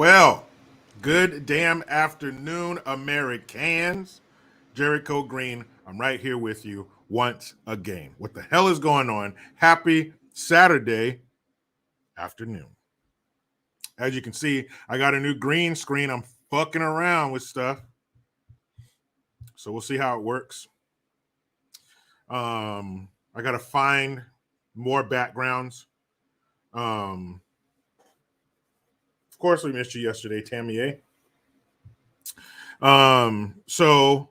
Well, good damn afternoon, Americans. Jericho Green, I'm right here with you once again. What the hell is going on? Happy Saturday afternoon. As you can see, I got a new green screen. I'm fucking around with stuff. So we'll see how it works. I got to find more backgrounds. Of course, we missed you yesterday, Tammy A. So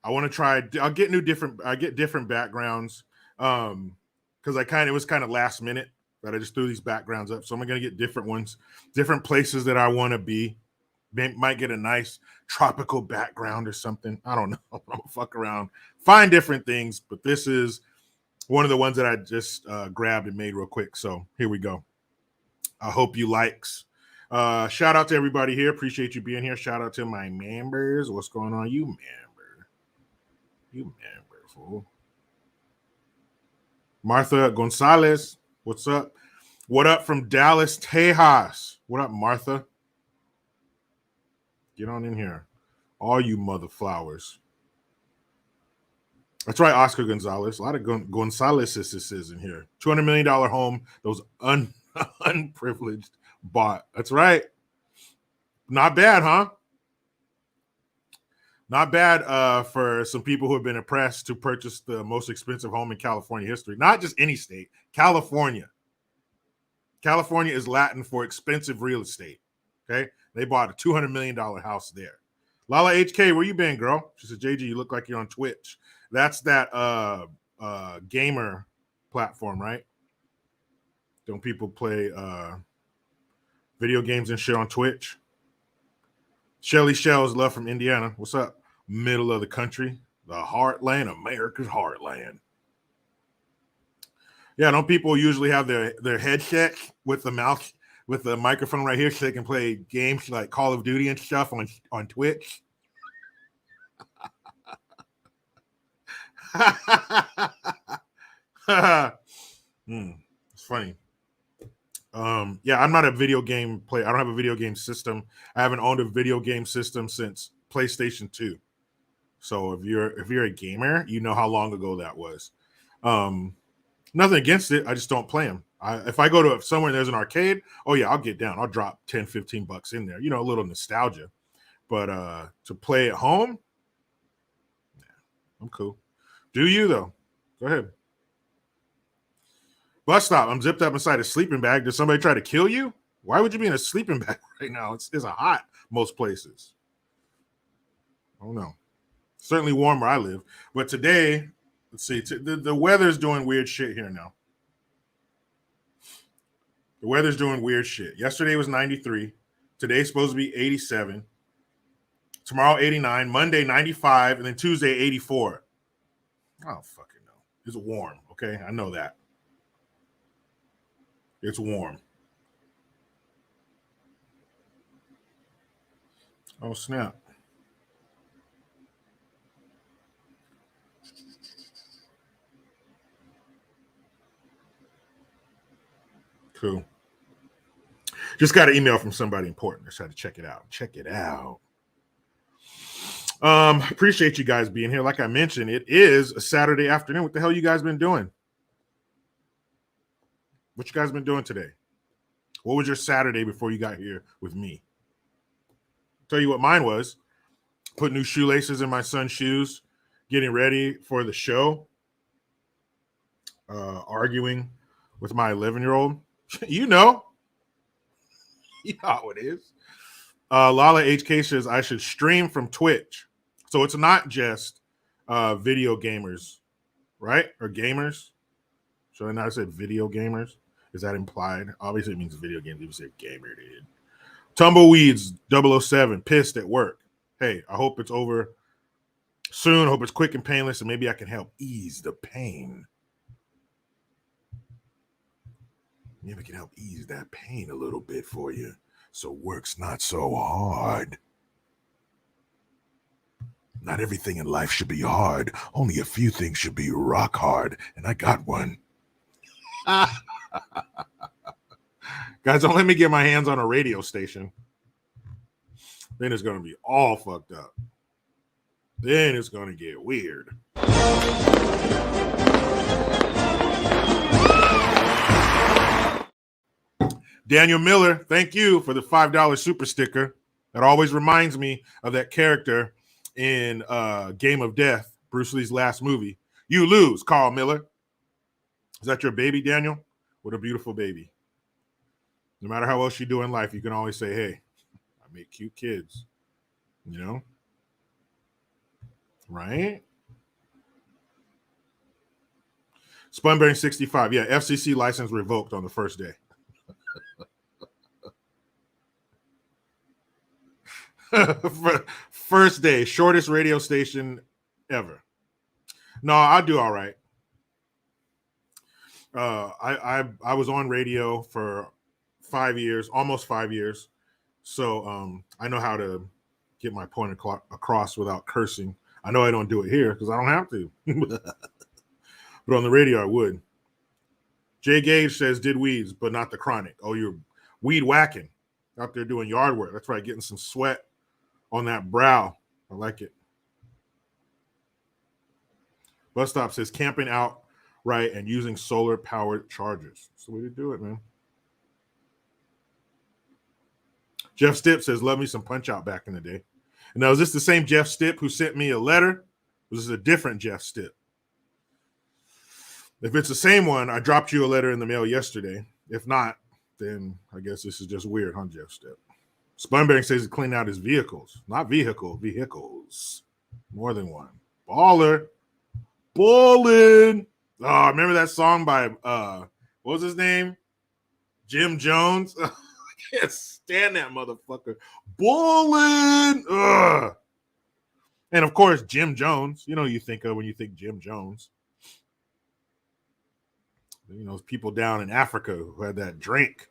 I want to try. I'll get different backgrounds. Because it was kind of last minute that I just threw these backgrounds up. So I'm gonna get different ones, different places that I want to be. Might get a nice tropical background or something. I don't know. I'll fuck around, find different things. But this is one of the ones that I just grabbed and made real quick. So here we go. I hope you likes. Shout out to everybody here. Appreciate you being here. Shout out to my members. What's going on, you member? You member, fool. Martha Gonzalez, what's up? What up from Dallas, Tejas? What up, Martha? Get on in here. All you mother flowers. That's right, Oscar Gonzalez. A lot of Gonzalez's in here. $200 million home. Those unprivileged bought. That's right. Not bad, huh? Not bad for some people who have been oppressed to purchase the most expensive home in California history. Not just any state, California. California is Latin for expensive real estate. Okay? They bought a $200 million house there. Lala HK, where you been, girl? She said, JG, you look like you're on Twitch. That's that gamer platform, right? Don't people play video games and shit on Twitch? Shelly Shells, love from Indiana. What's up? Middle of the country, the heartland, America's heartland. Yeah, don't people usually have their headset with the mouth, with the microphone right here so they can play games like Call of Duty and stuff on Twitch? It's funny. Yeah, I'm not a video game player. I don't have a video game system. I haven't owned a video game system since PlayStation 2. So if you're a gamer, you know how long ago that was. Nothing against it. I just don't play them. If I go to somewhere and there's an arcade, oh yeah, I'll get down. I'll drop 10, 15 bucks in there. You know, a little nostalgia. But to play at home, yeah, I'm cool. Do you though? Go ahead. Bus stop. I'm zipped up inside a sleeping bag. Did somebody try to kill you? Why would you be in a sleeping bag right now? It's hot most places. I don't know. Certainly warm where I live. But today, let's see. The weather's doing weird shit here now. The weather's doing weird shit. Yesterday was 93. Today's supposed to be 87. Tomorrow, 89. Monday, 95. And then Tuesday, 84. I don't fucking know. It's warm, okay? I know that. It's warm. Oh, snap. Cool. Just got an email from somebody important. Just had to check it out. Check it out. Appreciate you guys being here. Like I mentioned, it is a Saturday afternoon. What the hell you guys been doing? What you guys been doing today? What was your Saturday before you got here with me? Tell you what mine was. Put new shoelaces in my son's shoes, getting ready for the show, arguing with my 11-year-old. You know how it is. Lala HK says I should stream from Twitch. So it's not just video gamers, right? Or gamers. So I said video gamers. Is that implied? Obviously, it means video games. If you say gamer, dude. Tumbleweeds 007, pissed at work. Hey, I hope it's over soon. I hope it's quick and painless, and maybe I can help ease the pain. Maybe I can help ease that pain a little bit for you, so work's not so hard. Not everything in life should be hard. Only a few things should be rock hard, and I got one. Guys, don't let me get my hands on a radio station. Then it's going to be all fucked up. Then it's going to get weird. Daniel Miller, thank you for the $5 super sticker. That always reminds me of that character in Game of Death, Bruce Lee's last movie. You lose, Carl Miller. Is that your baby, Daniel? What a beautiful baby. No matter how else you do in life, you can always say, hey, I make cute kids. You know? Right? Spunbearing 65. Yeah, FCC license revoked on the first day. First day, shortest radio station ever. No, I'll do all right. I was on radio for 5 years, almost 5 years. So I know how to get my point across without cursing. I know I don't do it here because I don't have to. But on the radio, I would. Jay Gage says, did weeds, but not the chronic. Oh, you're weed whacking out there doing yard work. That's right, getting some sweat on that brow. I like it. Bus Stop says, camping out right and using solar-powered chargers. That's the way to do it, man. Jeff Stipp says, love me some Punch-Out back in the day. And now, is this the same Jeff Stipp who sent me a letter? Or is this a different Jeff Stipp? If it's the same one, I dropped you a letter in the mail yesterday. If not, then I guess this is just weird, huh, Jeff Stipp? Spunbearing says he cleaned out his vehicles. Not vehicles. More than one. Baller. Ballin'. Oh, remember that song by, what was his name? Jim Jones? I can't stand that motherfucker. Ballin'. Ugh. And of course, Jim Jones. You know who you think of when you think Jim Jones. You know, people down in Africa who had that drink.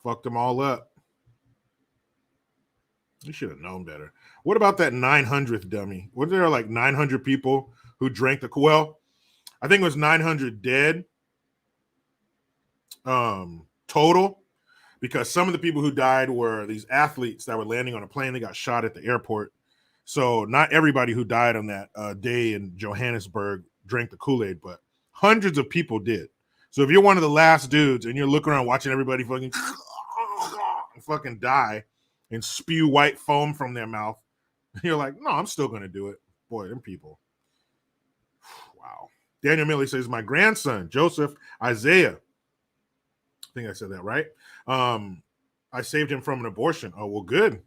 Fucked them all up. You should have known better. What about that 900th dummy? Were there like 900 people who drank the... Well, I think it was 900 dead total, because some of the people who died were these athletes that were landing on a plane. They got shot at the airport. So not everybody who died on that day in Johannesburg drank the Kool-Aid, but hundreds of people did. So if you're one of the last dudes and you're looking around watching everybody fucking die and spew white foam from their mouth, you're like, no, I'm still going to do it. Boy, them people. Wow. Daniel Milley says, my grandson, Joseph Isaiah, I think I said that right. I saved him from an abortion. Oh, well, good.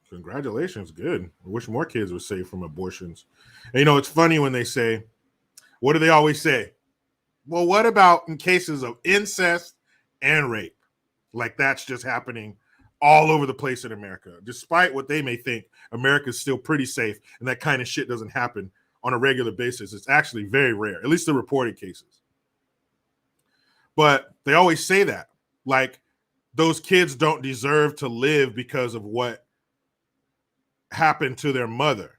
Congratulations. Good. I wish more kids were saved from abortions. And, you know, it's funny when they say, what do they always say? Well, what about in cases of incest and rape? Like that's just happening all over the place in America. Despite what they may think, America's still pretty safe and that kind of shit doesn't happen on a regular basis. It's actually very rare, at least the reported cases. But they always say that. Like those kids don't deserve to live because of what happened to their mother.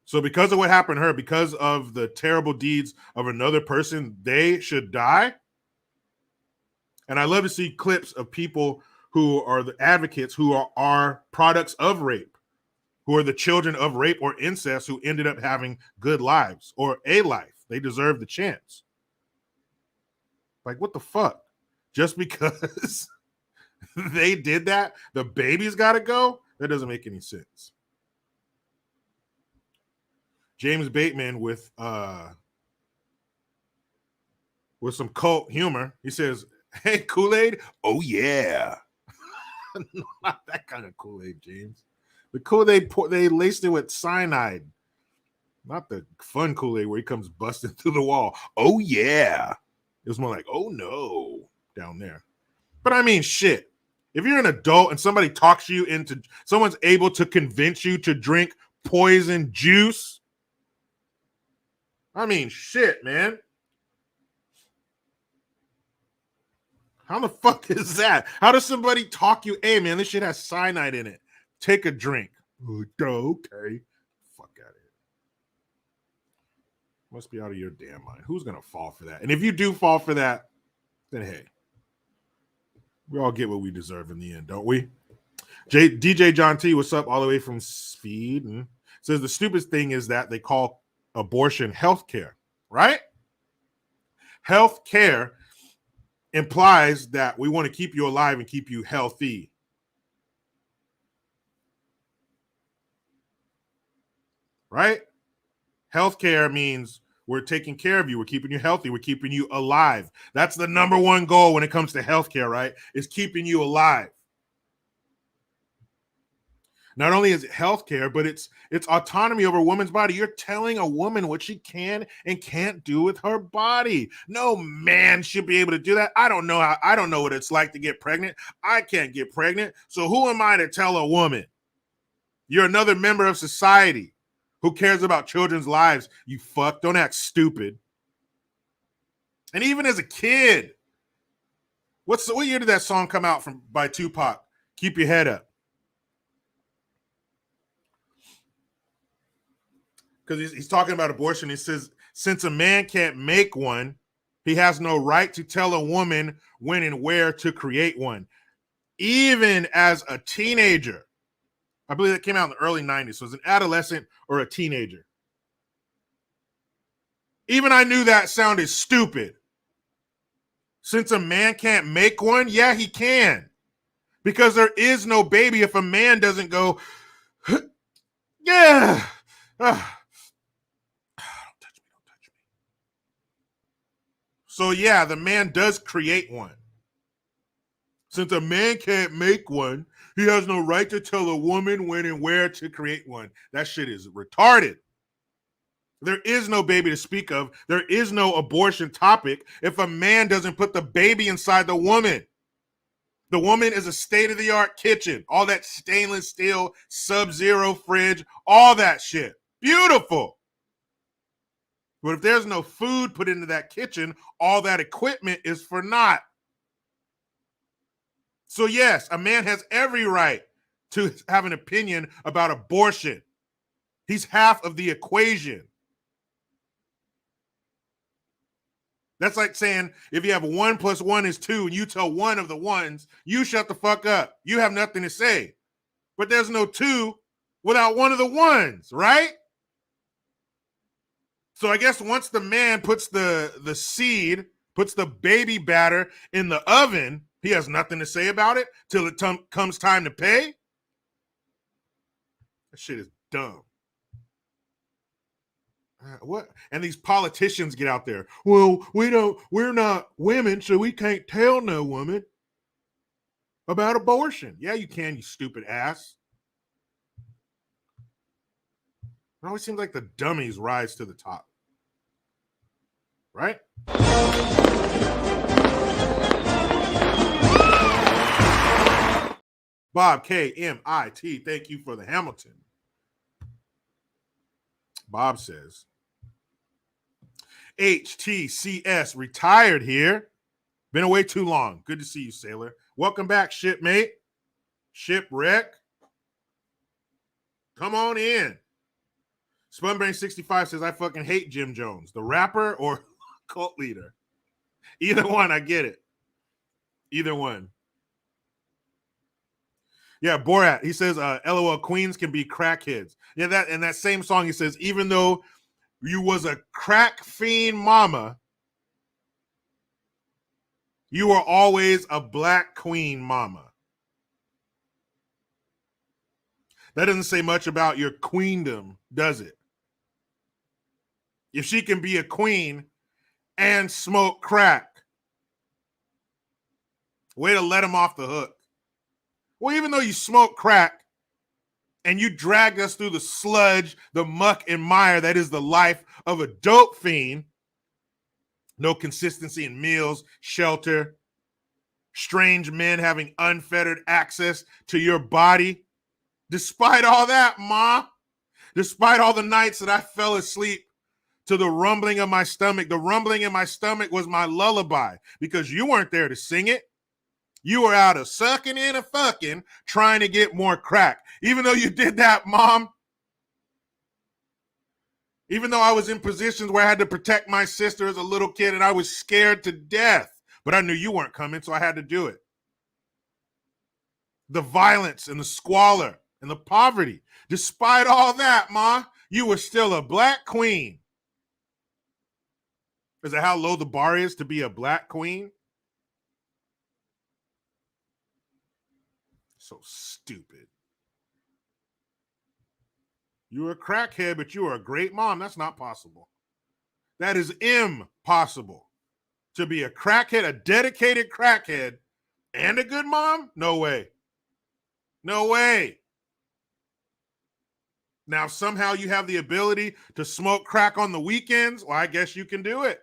So because of what happened to her, because of the terrible deeds of another person, they should die. And I love to see clips of people who are the advocates who are products of rape, who are the children of rape or incest, who ended up having good lives or a life. They deserve the chance. Like, what the fuck? Just because they did that, the baby's got to go? That doesn't make any sense. James Bateman with some cult humor. He says, hey, Kool-Aid? Oh, yeah. Not that kind of Kool-Aid, James. The Kool-Aid, they laced it with cyanide. Not the fun Kool-Aid where he comes busting through the wall. Oh, yeah. It was more like, oh, no, down there. But I mean, shit. If you're an adult and somebody talks you into, someone's able to convince you to drink poison juice, I mean, shit, man. How the fuck is that? How does somebody talk you? Hey, man, this shit has cyanide in it. Take a drink. Okay. Fuck out of here. Must be out of your damn mind. Who's going to fall for that? And if you do fall for that, then hey, we all get what we deserve in the end, don't we? DJ John T, what's up? All the way from Sweden. Says the stupidest thing is that they call abortion health care, right? Health care implies that we want to keep you alive and keep you healthy. Right? Healthcare means we're taking care of you. We're keeping you healthy. We're keeping you alive. That's the number one goal when it comes to healthcare, right? Is keeping you alive. Not only is it healthcare, but it's autonomy over a woman's body. You're telling a woman what she can and can't do with her body. No man should be able to do that. I don't know what it's like to get pregnant. I can't get pregnant. So who am I to tell a woman? You're another member of society. Who cares about children's lives? You fuck. Don't act stupid. And even as a kid, what year did that song come out by Tupac? Keep your head up. Because he's talking about abortion. He says, since a man can't make one, he has no right to tell a woman when and where to create one. Even as a teenager, I believe that came out in the early 90s. So as an adolescent or a teenager. Even I knew that sounded stupid. Since a man can't make one, yeah, he can. Because there is no baby if a man doesn't go, yeah. Don't touch me. So yeah, the man does create one. Since a man can't make one, he has no right to tell a woman when and where to create one. That shit is retarded. There is no baby to speak of. There is no abortion topic if a man doesn't put the baby inside the woman. The woman is a state-of-the-art kitchen. All that stainless steel, sub-zero fridge, all that shit. Beautiful. But if there's no food put into that kitchen, all that equipment is for naught. So yes, a man has every right to have an opinion about abortion. He's half of the equation. That's like saying if you have 1 + 1 is 2 and you tell one of the ones, you shut the fuck up. You have nothing to say. But there's no 2 without one of the ones, right? So I guess once the man puts the seed, puts the baby batter in the oven, he has nothing to say about it till it comes time to pay. That shit is dumb. What? And these politicians get out there. Well, we're not women, so we can't tell no woman about abortion. Yeah, you can, you stupid ass. It always seems like the dummies rise to the top. Right? Bob KMIT, thank you for the Hamilton. Bob says, HTCS retired here. Been away too long. Good to see you, sailor. Welcome back, shipmate. Shipwreck. Come on in. Spunbrain65 says, I fucking hate Jim Jones. The rapper or cult leader? Either one, I get it. Either one. Yeah, Borat, he says, LOL, queens can be crackheads. Yeah, that same song, he says, even though you was a crack fiend mama, you were always a black queen mama. That doesn't say much about your queendom, does it? If she can be a queen and smoke crack, way to let him off the hook. Well, even though you smoke crack and you dragged us through the sludge, the muck and mire that is the life of a dope fiend, no consistency in meals, shelter, strange men having unfettered access to your body. Despite all that, Ma, despite all the nights that I fell asleep to the rumbling of my stomach, the rumbling in my stomach was my lullaby because you weren't there to sing it. You were out of sucking and a fucking trying to get more crack. Even though you did that, Mom, Even though I was in positions where I had to protect my sister as a little kid and I was scared to death, but I knew you weren't coming, so I had to do it. The violence and the squalor and the poverty. Despite all that, Ma, you were still a black queen. Is that how low the bar is to be a black queen? So stupid. You were a crackhead, but you were a great mom. That's not possible. That is impossible. To be a crackhead, a dedicated crackhead, and a good mom? No way. No way. Now, somehow you have the ability to smoke crack on the weekends. Well, I guess you can do it.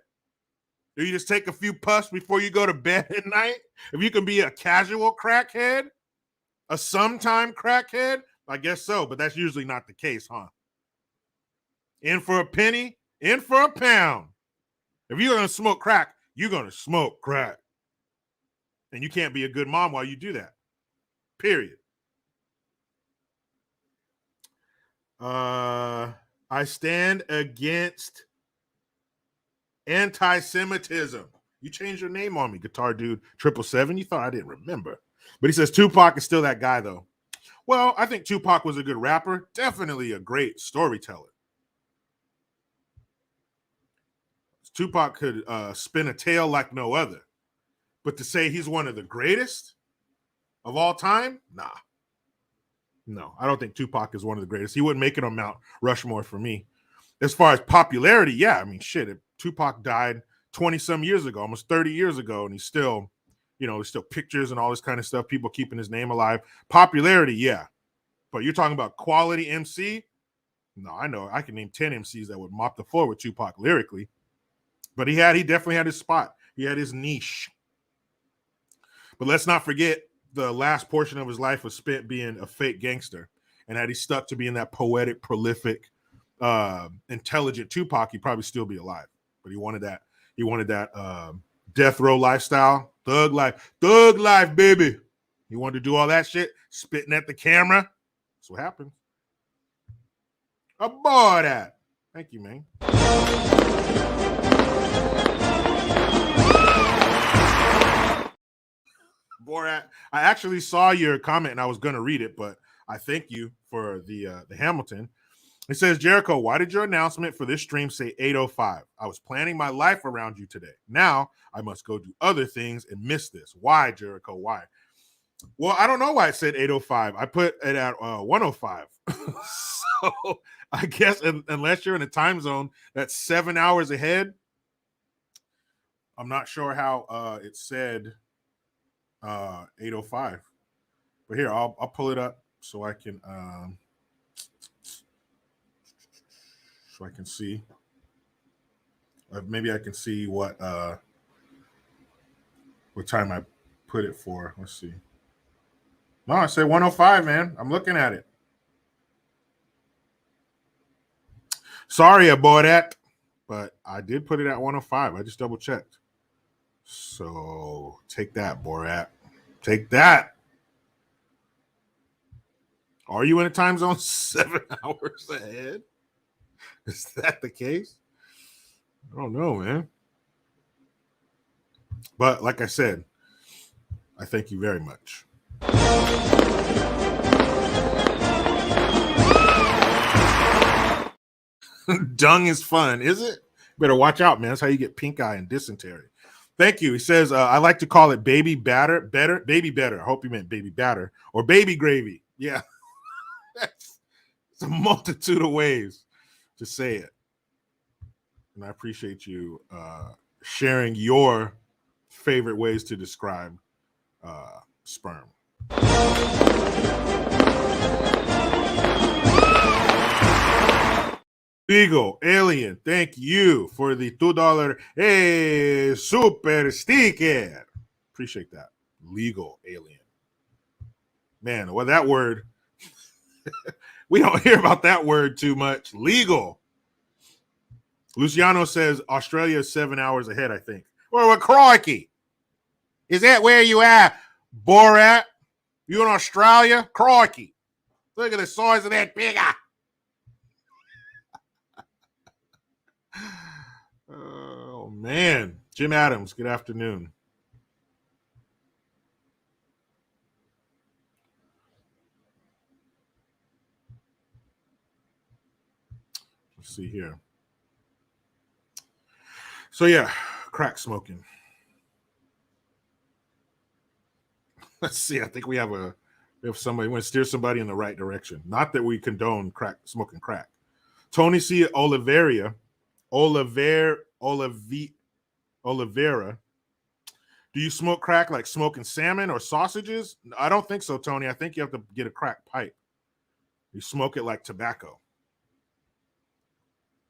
Or you just take a few puffs before you go to bed at night. If you can be a casual crackhead, a sometime crackhead, I guess so, but that's usually not the case, huh? In for a penny, in for a pound. If you're going to smoke crack, you're going to smoke crack. And you can't be a good mom while you do that. Period. I stand against anti-Semitism. You changed your name on me, Guitar Dude 777. You thought I didn't remember. But he says Tupac is still that guy, though. Well, I think Tupac was a good rapper. Definitely a great storyteller. Tupac could spin a tale like no other. But to say he's one of the greatest of all time? Nah. No, I don't think Tupac is one of the greatest. He wouldn't make it on Mount Rushmore for me. As far as popularity, yeah, I mean, shit, if Tupac died 20-some years ago, almost 30 years ago, and he's still, there's still pictures and all this kind of stuff, people keeping his name alive. Popularity, yeah. But you're talking about quality MC? No, I know. I can name 10 MCs that would mop the floor with Tupac lyrically. But he definitely had his spot. He had his niche. But let's not forget the last portion of his life was spent being a fake gangster. And had he stuck to being that poetic, prolific, intelligent Tupac, he'd probably still be alive. But he wanted that. He wanted that death row lifestyle, thug life, baby. He wanted to do all that shit, spitting at the camera. That's what happened. Aboard that. Thank you, man. Borat, I actually saw your comment and I was going to read it, but I thank you for the Hamilton. It says, Jericho, why did your announcement for this stream say 8:05? I was planning my life around you today. Now I must go do other things and miss this. Why, Jericho? Why? Well, I don't know why it said 8:05. I put it at 1:05. So I guess unless you're in a time zone that's 7 hours ahead, I'm not sure how it said 8:05. But here, I'll pull it up so I can see. Maybe I can see what time I put it for. Let's see. No, I said 1:05, man. I'm looking at it. Sorry about that, but I did put it at 1:05. I just double checked. So take that, Borat. Take that. Are you in a time zone 7 hours ahead? Is that the case? I don't know, man. But like I said, I thank you very much. Dung is fun, is it? Better watch out, man. That's how you get pink eye and dysentery. Thank you. He says, I like to call it baby batter, baby better. I hope you meant baby batter or baby gravy. Yeah. It's a multitude of ways to say it. And I appreciate you sharing your favorite ways to describe sperm. Legal Alien, thank you for the $2 super sticker. Appreciate that. Legal Alien. Man, well, that word, we don't hear about that word too much. Legal. Luciano says Australia is 7 hours ahead, I think. Well, crikey. Is that where you are, Borat? You in Australia? Crikey. Look at the size of that bigger. Man, Jim Adams, good afternoon. Let's see here. So yeah, crack smoking. Let's see. I think we have somebody. We want to steer somebody in the right direction. Not that we condone smoking crack. Tony C. Oliveira. Do you smoke crack like smoking salmon or sausages? I don't think so, Tony. I think you have to get a crack pipe. You smoke it like tobacco.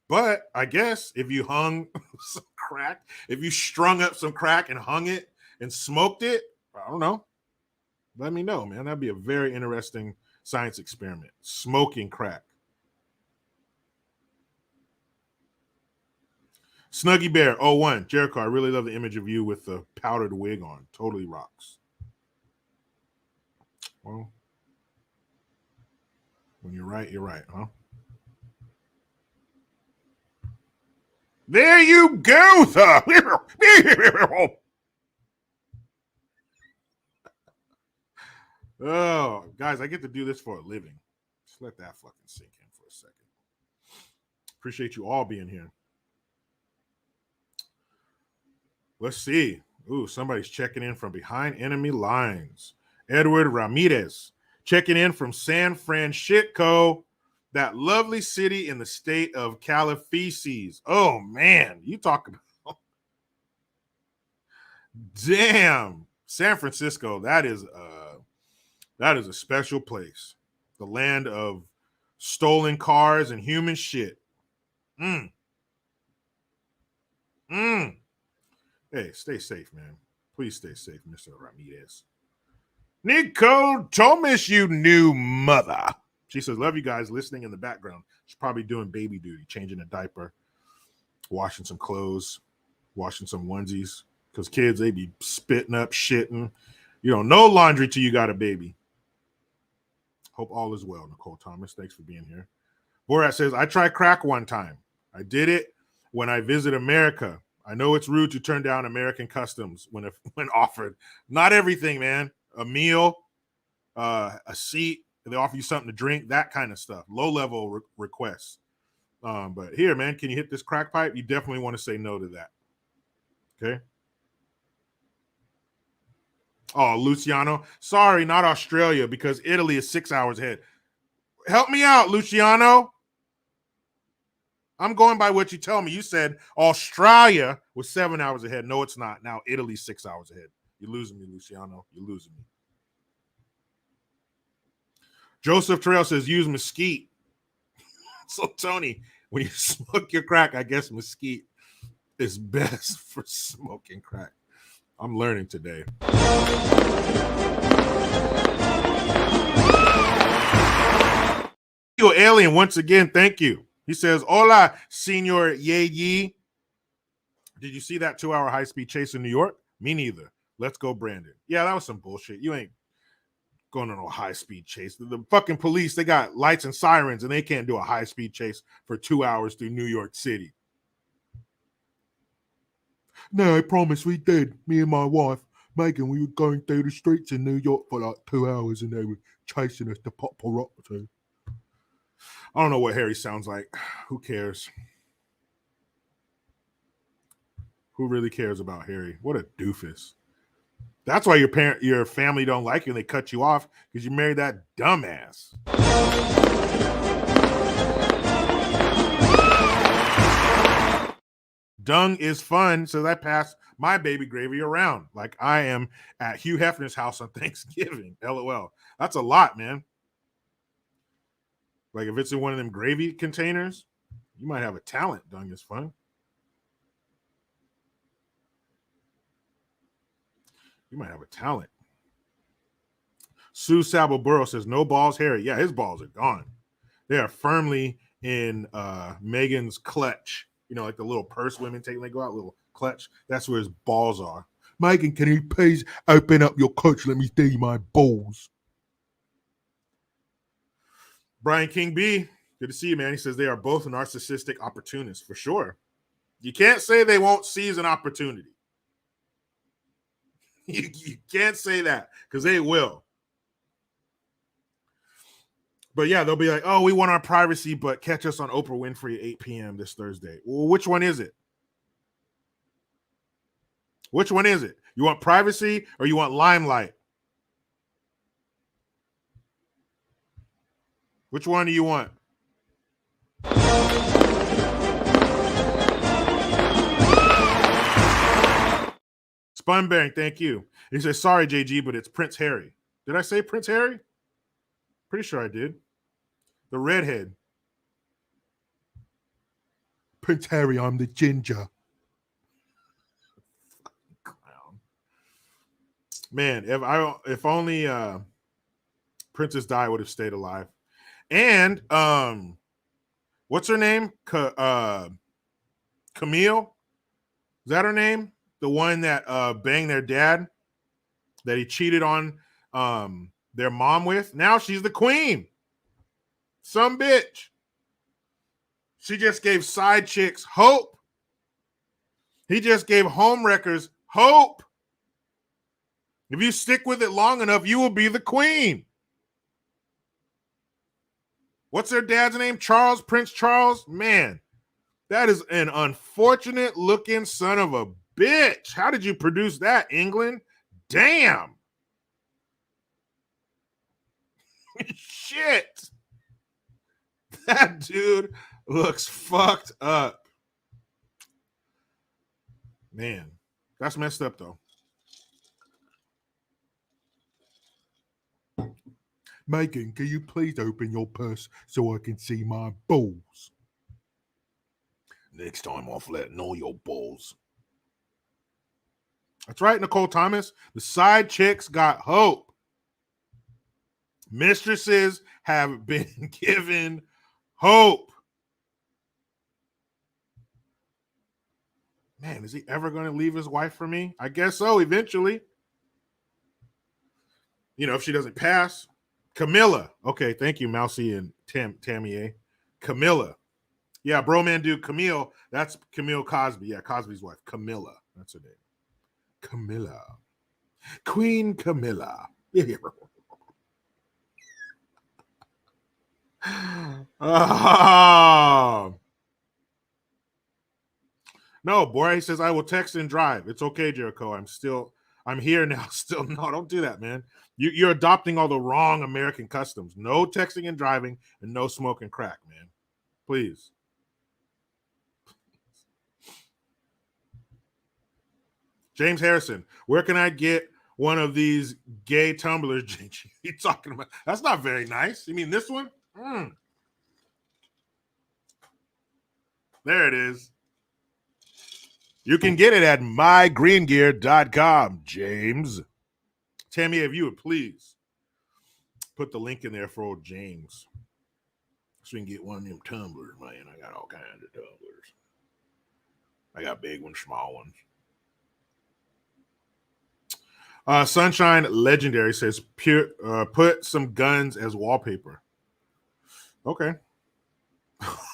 But I guess if you hung some crack, if you strung up some crack and hung it and smoked it, I don't know. Let me know, man. That'd be a very interesting science experiment. Smoking crack. Snuggy Bear 01. Jericho, I really love the image of you with the powdered wig on. Totally rocks. Well, when you're right, huh? There you go, sir. Oh, guys, I get to do this for a living. Just let that fucking sink in for a second. Appreciate you all being here. Let's see. Ooh, somebody's checking in from behind enemy lines. Edward Ramirez checking in from San Francisco, that lovely city in the state of California. Oh man, you talking about damn San Francisco. That is a special place. The land of stolen cars and human shit. Hey, stay safe, man. Please stay safe, Mr. Ramirez. Nicole Thomas, you new mother. She says, love you guys listening in the background. She's probably doing baby duty, changing a diaper, washing some clothes, washing some onesies. Because kids, they be spitting up, shitting. You don't know laundry till you got a baby. Hope all is well, Nicole Thomas. Thanks for being here. Borat says, I tried crack one time. I did it when I visit America. I know it's rude to turn down American customs when offered. Not everything, man. A meal, a seat, they offer you something to drink, that kind of stuff. Low-level requests. But here, man, can you hit this crack pipe? You definitely want to say no to that. Okay? Oh, Luciano. Sorry, not Australia, because Italy is 6 hours ahead. Help me out, Luciano. I'm going by what you tell me. You said Australia was 7 hours ahead. No, it's not. Now Italy's 6 hours ahead. You're losing me, Luciano. You're losing me. Joseph Terrell says, use mesquite. So, Tony, when you smoke your crack, I guess mesquite is best for smoking crack. I'm learning today. You alien, once again, thank you. He says, hola, Senor Ye. Did you see that 2-hour high-speed chase in New York? Me neither. Let's go, Brandon. Yeah, that was some bullshit. You ain't going on a high-speed chase. The fucking police, they got lights and sirens, and they can't do a high-speed chase for 2 hours through New York City. No, I promise we did. Me and my wife, Megan, we were going through the streets in New York for like 2 hours, and they were chasing us to paparazzi. I don't know what Harry sounds like. Who cares? Who really cares about Harry? What a doofus. That's why your family don't like you and they cut you off, because you married that dumbass. Dung is fun, so I pass my baby gravy around like I am at Hugh Hefner's house on Thanksgiving. LOL. That's a lot, man. Like if it's in one of them gravy containers, you might have a talent. Dung is fun. You might have a talent. Sue Sabelborough says, no balls, Harry. Yeah, his balls are gone. They are firmly in Megan's clutch. You know, like the little purse women take when they go out, little clutch. That's where his balls are. Megan, can you please open up your clutch? Let me see my balls. Brian King B, good to see you, man. He says they are both narcissistic opportunists, for sure. You can't say they won't seize an opportunity. You can't say that because they will. But yeah, they'll be like, oh, we want our privacy, but catch us on Oprah Winfrey at 8 p.m. this Thursday. Well, which one is it? Which one is it? You want privacy or you want limelight? Which one do you want? Spunbang, thank you. He says, sorry, JG, but it's Prince Harry. Did I say Prince Harry? Pretty sure I did. The redhead. Prince Harry, I'm the ginger. Clown. Man, if only Princess Di would have stayed alive. And what's her name? Camille? Is that her name? The one that banged their dad, that he cheated on their mom with. Now she's the queen. Some bitch. She just gave side chicks hope. He just gave homewreckers hope. If you stick with it long enough, you will be the queen. What's their dad's name? Charles, Prince Charles? Man, that is an unfortunate looking son of a bitch. How did you produce that, England? Damn. Shit. That dude looks fucked up. Man, that's messed up, though. Megan, can you please open your purse so I can see my balls? Next time I'll flatten all your balls. That's right, Nicole Thomas. The side chicks got hope. Mistresses have been given hope. Man, is he ever going to leave his wife for me? I guess so, eventually. You know, if she doesn't pass. Camilla. Okay, thank you, Mousy and Tammy. Camilla. Yeah, bro man dude, Camille. That's Camille Cosby. Yeah, Cosby's wife. Camilla. That's her name. Camilla. Queen Camilla. Oh. No, boy, he says, I will text and drive. It's okay, Jericho. I'm here now. Still, no, don't do that, man. You're adopting all the wrong American customs. No texting and driving and no smoking crack, man. Please. James Harrison, where can I get one of these gay tumblers? You talking about? That's not very nice. You mean this one? There it is. You can get it at mygreengear.com, James. Tammy, if you would please put the link in there for old James so we can get one of them tumblers, man. I got all kinds of tumblers. I got big ones, small ones. Sunshine Legendary says, put some guns as wallpaper. Okay.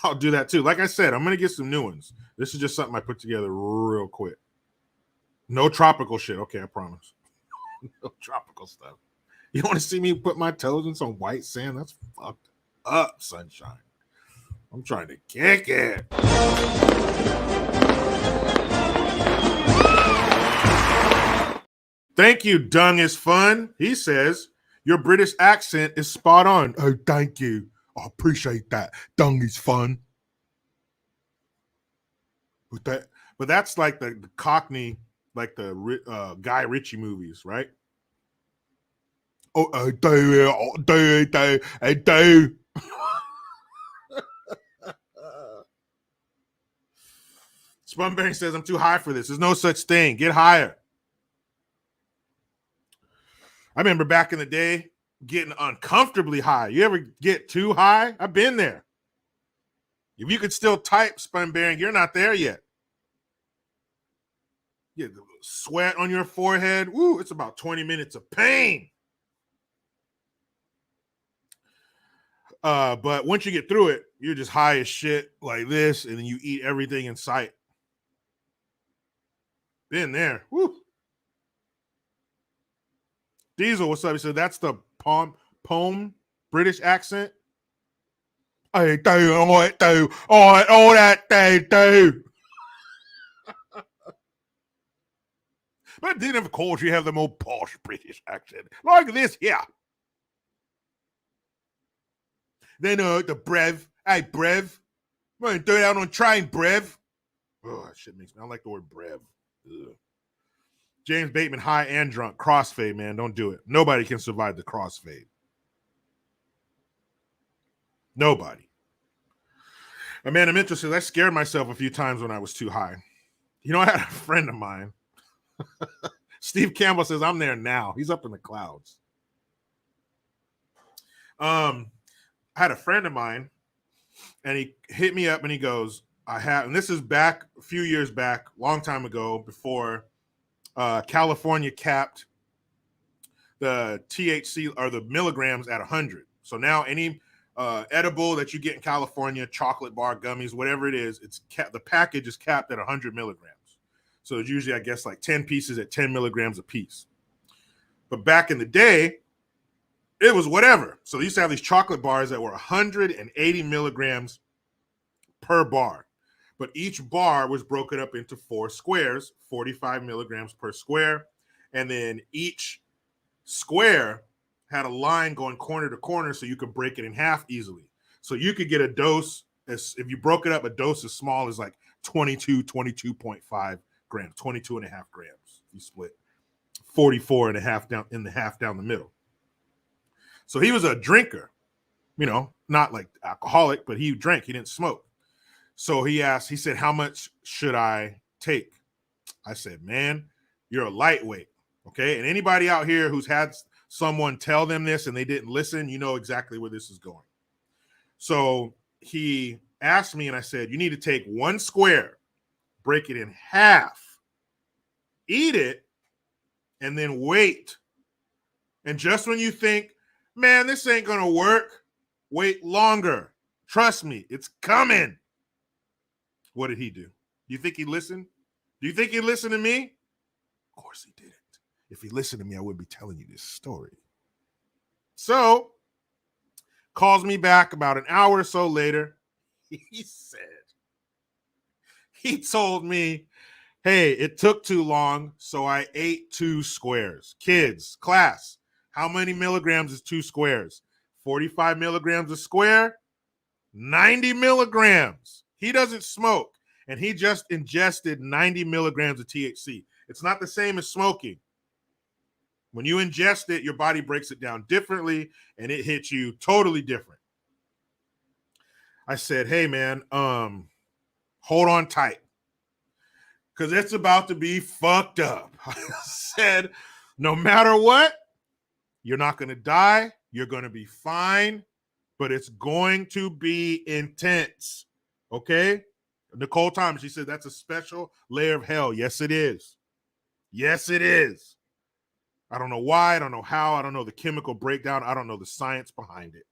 I'll do that too. Like I said, I'm going to get some new ones. This is just something I put together real quick. No tropical shit. Okay, I promise. No tropical stuff. You want to see me put my toes in some white sand? That's fucked up, Sunshine. I'm trying to kick it. Thank you, Dung is fun. He says, your British accent is spot on. Oh, thank you. I appreciate that. Dung is fun. But that's like the Cockney, like the Guy Ritchie movies, right? Oh, I do. Spunberry says, I'm too high for this. There's no such thing. Get higher. I remember back in the day getting uncomfortably high. You ever get too high? I've been there. If you could still type, Spunberry, you're not there yet. You get sweat on your forehead. Woo, it's about 20 minutes of pain. But once you get through it, you're just high as shit like this, and then you eat everything in sight. Been there. Woo. Diesel, what's up? He said, that's the poem British accent. I do, all that they do. But then, of course, you have the more posh British accent, like this here. Then the brev. Hey, brev. I'm going to do that on train, brev. Oh, that shit makes me, I don't like the word brev. Ugh. James Bateman, high and drunk. Crossfade, man. Don't do it. Nobody can survive the crossfade. Nobody. Amanda Mitchell says, I scared myself a few times when I was too high. You know, I had a friend of mine. Steve Campbell says, I'm there now. He's up in the clouds. I had a friend of mine, and he hit me up and he goes, and this is back a few years back, long time ago, before California capped the THC or the milligrams at 100. So now any edible that you get in California, chocolate bar, gummies, whatever it is, the package is capped at 100 milligrams. So it's usually, I guess, like 10 pieces at 10 milligrams a piece. But back in the day, it was whatever. So they used to have these chocolate bars that were 180 milligrams per bar. But each bar was broken up into 4 squares, 45 milligrams per square. And then each square had a line going corner to corner so you could break it in half easily. So you could get a dose, if you broke it up, a dose as small as like 22.5 grams, 22 and a half grams. You split 44 and a half down the middle. So he was a drinker, you know, not like alcoholic, but he drank, he didn't smoke. So he said, how much should I take? I said, man, you're a lightweight. Okay. And anybody out here who's had someone tell them this and they didn't listen, you know exactly where this is going. So he asked me and I said, you need to take 1 square, break it in half, eat it, and then wait. And just when you think, man, this ain't going to work, wait longer. Trust me, it's coming. What did he do? Do you think he listened? Do you think he listened to me? Of course he didn't. If he listened to me, I wouldn't be telling you this story. So, calls me back about an hour or so later. He told me, hey, it took too long, so I ate 2 squares. Kids, class, how many milligrams is 2 squares? 45 milligrams a square, 90 milligrams. He doesn't smoke, and he just ingested 90 milligrams of THC. It's not the same as smoking. When you ingest it, your body breaks it down differently, and it hits you totally different. I said, hey, man, hold on tight, because it's about to be fucked up. I said, no matter what, you're not going to die. You're going to be fine, but it's going to be intense. Okay? Nicole Thomas, she said, that's a special layer of hell. Yes, it is. Yes, it is. I don't know why. I don't know how. I don't know the chemical breakdown. I don't know the science behind it.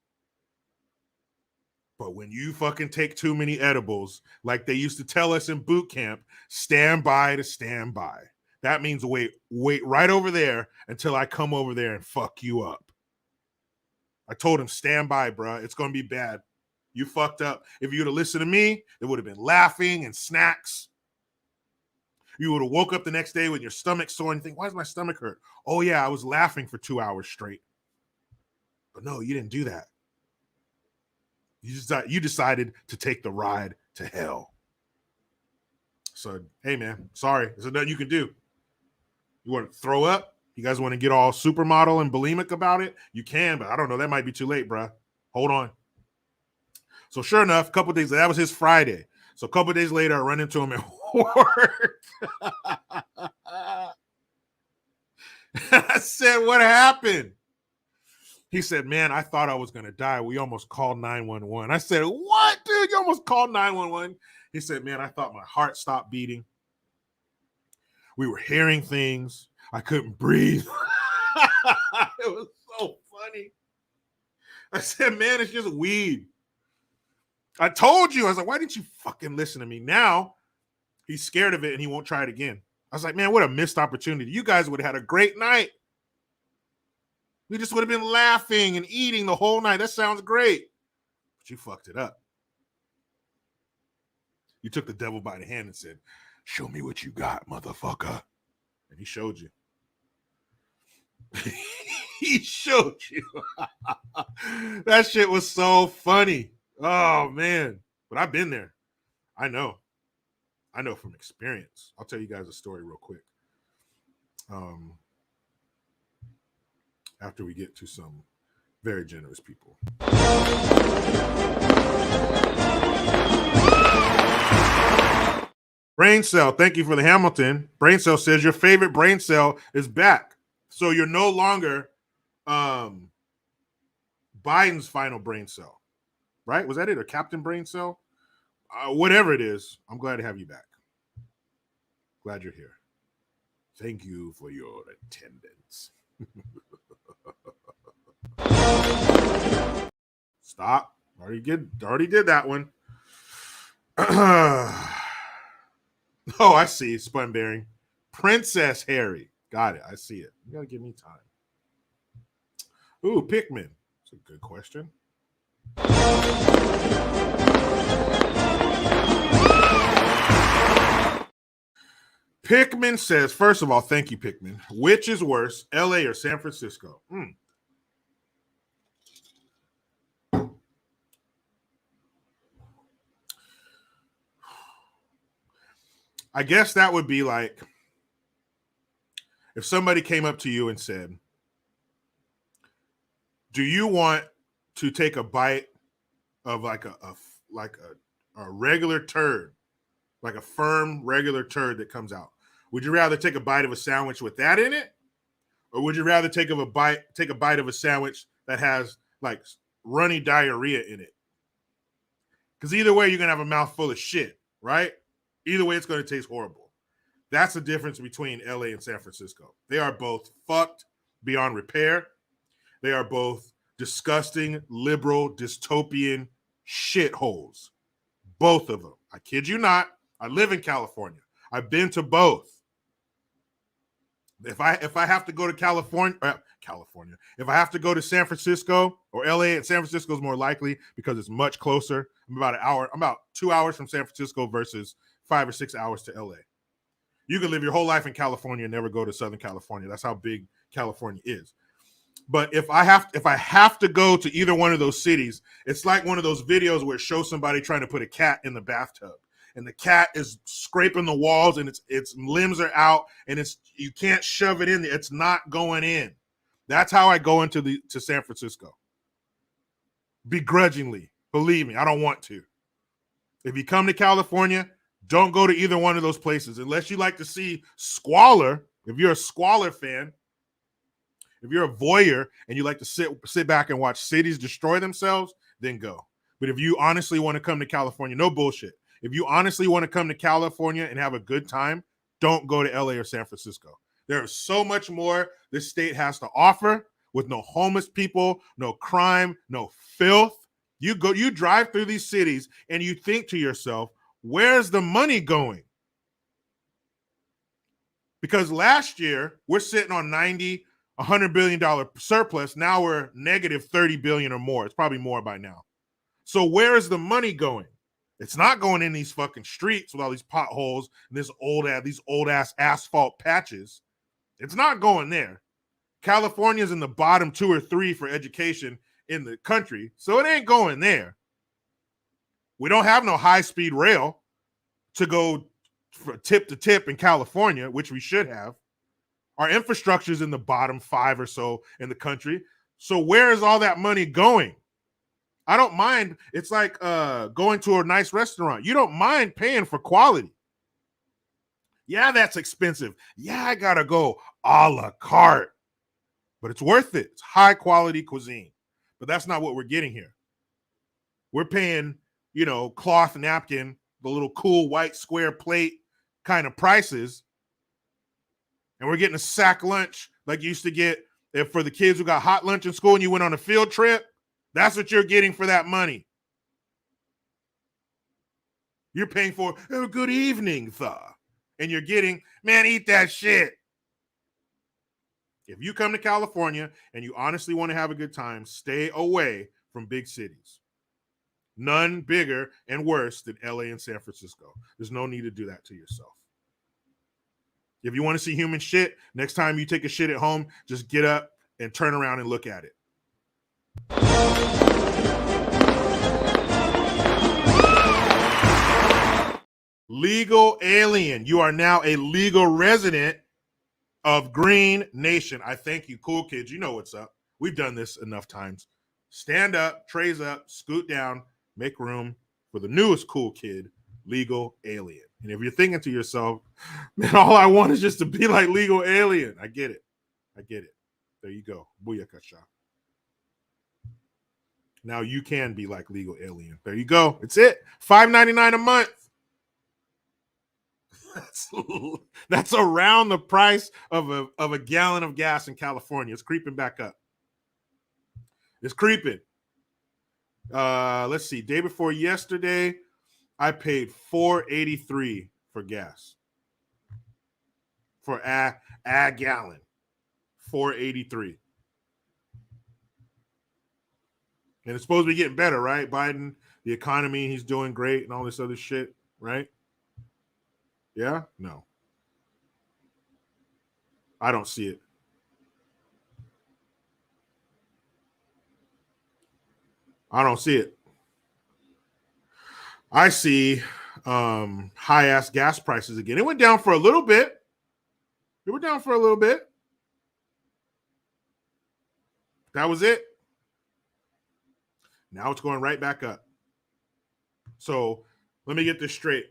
But when you fucking take too many edibles, like they used to tell us in boot camp, stand by to stand by. That means wait right over there until I come over there and fuck you up. I told him, stand by, bro. It's going to be bad. You fucked up. If you would have listened to me, it would have been laughing and snacks. You would have woke up the next day with your stomach sore and you think, why does my stomach hurt? Oh, yeah, I was laughing for 2 hours straight. But no, you didn't do that. You decided to take the ride to hell. So, hey, man, sorry. There's nothing you can do. You want to throw up? You guys want to get all supermodel and bulimic about it? You can, but I don't know. That might be too late, bro. Hold on. So sure enough, a couple of days, that was his Friday. So a couple of days later, I run into him at work. I said, what happened? He said, man, I thought I was going to die. We almost called 911. I said, what, dude? You almost called 911? He said, man, I thought my heart stopped beating. We were hearing things. I couldn't breathe. It was so funny. I said, man, it's just weed. I told you. I was like, why didn't you fucking listen to me? Now he's scared of it and he won't try it again. I was like, man, what a missed opportunity. You guys would have had a great night. We just would have been laughing and eating the whole night. That sounds great. But you fucked it up. You took the devil by the hand and said, show me what you got, motherfucker. And he showed you. He showed you. That shit was so funny. Oh, man. But I've been there. I know from experience. I'll tell you guys a story real quick. After we get to some very generous people. Brain Cell, thank you for the Hamilton. Brain Cell says your favorite brain cell is back. So you're no longer Biden's final brain cell, right? Was that it? Or Captain Brain Cell? Whatever it is, I'm glad to have you back. Glad you're here. Thank you for your attendance. Stop. Already did that one. Oh, I see. Spun bearing. Princess Harry. Got it. I see it. You gotta give me time. Ooh, Pikmin. That's a good question. Pikmin says, first of all, thank you, Pikmin. Which is worse, LA or San Francisco? I guess that would be like if somebody came up to you and said, do you want to take a bite of like a regular turd, like a firm regular turd that comes out? Would you rather take a bite of a sandwich with that in it? Or would you rather take a bite of a sandwich that has like runny diarrhea in it? Because either way, you're going to have a mouthful of shit, right? Either way, it's going to taste horrible. That's the difference between LA and San Francisco. They are both fucked beyond repair. They are both disgusting, liberal, dystopian shitholes. Both of them. I kid you not. I live in California. I've been to both. If I have to go to California, if I have to go to San Francisco or LA, and San Francisco is more likely because it's much closer. I'm about 2 hours from San Francisco versus 5 or 6 hours to LA. You can live your whole life in California and never go to Southern California. That's how big California is. But if I have to go to either one of those cities, it's like one of those videos where it shows somebody trying to put a cat in the bathtub. And the cat is scraping the walls and its limbs are out and you can't shove it in there. It's not going in. That's how I go to San Francisco. Begrudgingly. Believe me, I don't want to. If you come to California, don't go to either one of those places unless you like to see squalor. If you're a squalor fan, if you're a voyeur and you like to sit back and watch cities destroy themselves, then go. But if you honestly want to come to California, no bullshit. If you honestly want to come to California and have a good time, don't go to LA or San Francisco. There is so much more this state has to offer with no homeless people, no crime, no filth. You drive through these cities and you think to yourself, where's the money going? Because last year we're sitting on $100 billion surplus. Now we're negative 30 billion or more. It's probably more by now. So where is the money going? It's not going in these fucking streets with all these potholes and these old ass asphalt patches. It's not going there. California's in the bottom 2 or 3 for education in the country, so it ain't going there. We don't have no high-speed rail to go from tip to tip in California, which we should have. Our infrastructure is in the bottom 5 or so in the country. So where is all that money going? I don't mind. It's like going to a nice restaurant. You don't mind paying for quality. Yeah, that's expensive. Yeah, I gotta go a la carte. But it's worth it. It's high quality cuisine. But that's not what we're getting here. We're paying, cloth napkin, the little cool white square plate kind of prices. And we're getting a sack lunch like you used to get for the kids who got hot lunch in school and you went on a field trip. That's what you're getting for that money. You're paying for a good evening, tha. and you're getting, man, eat that shit. If you come to California and you honestly want to have a good time, stay away from big cities. None bigger and worse than LA and San Francisco. There's no need to do that to yourself. If you want to see human shit, next time you take a shit at home, just get up and turn around and look at it. Legal alien. You are now a legal resident of Green Nation. I thank you, cool kids. You know what's up. We've done this enough times. Stand up, trays up, scoot down, make room for the newest cool kid, Legal Alien. And if you're thinking to yourself, man, all I want is just to be like Legal Alien. I get it. There you go. Booyakasha. Now you can be like Legal Alien. There you go. It's it. $5.99 a month. That's around the price of a gallon of gas in California. It's creeping back up. It's creeping. Let's see. Day before yesterday, I paid $4.83 for gas. For a gallon. $4.83. And it's supposed to be getting better, right? Biden, the economy, he's doing great and all this other shit, right? Yeah? No. I don't see it. I don't see it. I see high-ass gas prices again. It went down for a little bit. That was it. Now it's going right back up. So let me get this straight.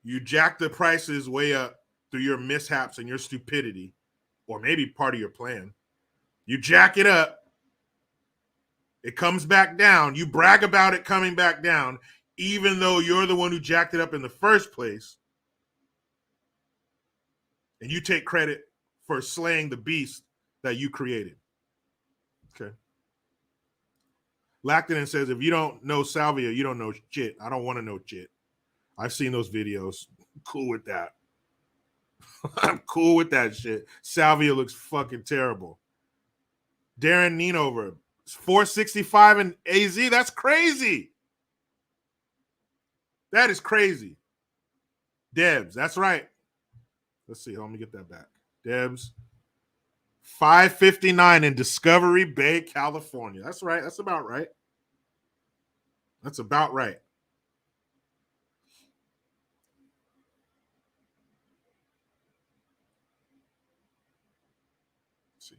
You jack the prices way up through your mishaps and your stupidity, or maybe part of your plan. You jack it up. It comes back down. You brag about it coming back down, even though you're the one who jacked it up in the first place. And you take credit for slaying the beast that you created. Okay. Lactanin says, if you don't know salvia, you don't know shit. I don't want to know shit. I've seen those videos. I'm cool with that. I'm cool with that shit. Salvia looks fucking terrible. Darren Neenover, $4.65 in AZ. That's crazy. That is crazy. Debs, that's right. Let's see. Let me get that back. Debs, $5.59 in Discovery Bay, California. That's right. That's about right. That's about right. Let's see.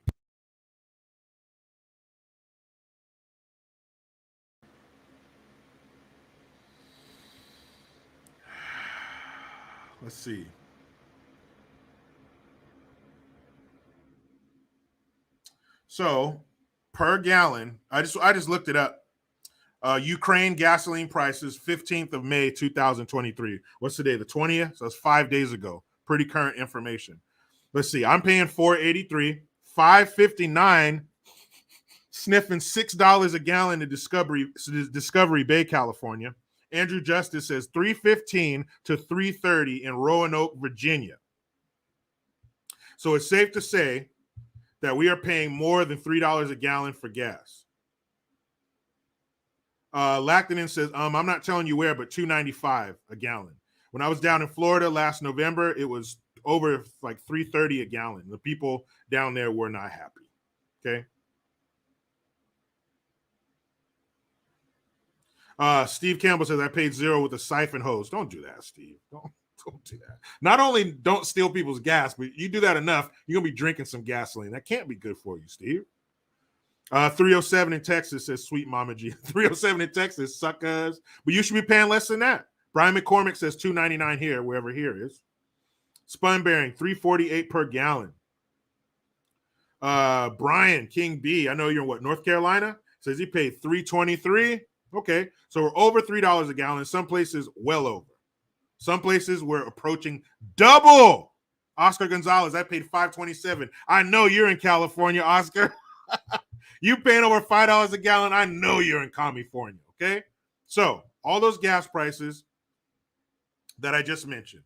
Let's see. So, per gallon, I just looked it up. Ukraine gasoline prices, 15th of May, 2023. What's today? The 20th? So it's 5 days ago. Pretty current information. Let's see. I'm paying $4.83, $5.59, sniffing $6 a gallon in Discovery Bay, California. Andrew Justice says $3.15 to $3.30 in Roanoke, Virginia. So it's safe to say that we are paying more than $3 a gallon for gas. Lactanin says, I'm not telling you where, but $2.95 a gallon. When I was down in Florida last November, it was over like $3.30 a gallon. The people down there were not happy. Okay. Steve Campbell says, I paid $0 with a siphon hose. Don't do that, Steve. Don't do that. Not only don't steal people's gas, but you do that enough, you're going to be drinking some gasoline. That can't be good for you, Steve. 307 in Texas says, sweet Mama G. 307 in Texas, suckers. But you should be paying less than that. Brian McCormick says $2.99 here, wherever here is. Spun bearing, $3.48 per gallon. Brian King B, I know you're in what, North Carolina? Says he paid $3.23. Okay, so we're over $3 a gallon. Some places, well over. Some places we're approaching double. Oscar Gonzalez, I paid $5.27. I know you're in California, Oscar. You paying over $5 a gallon. I know you're in California. Okay, so all those gas prices, that I just mentioned.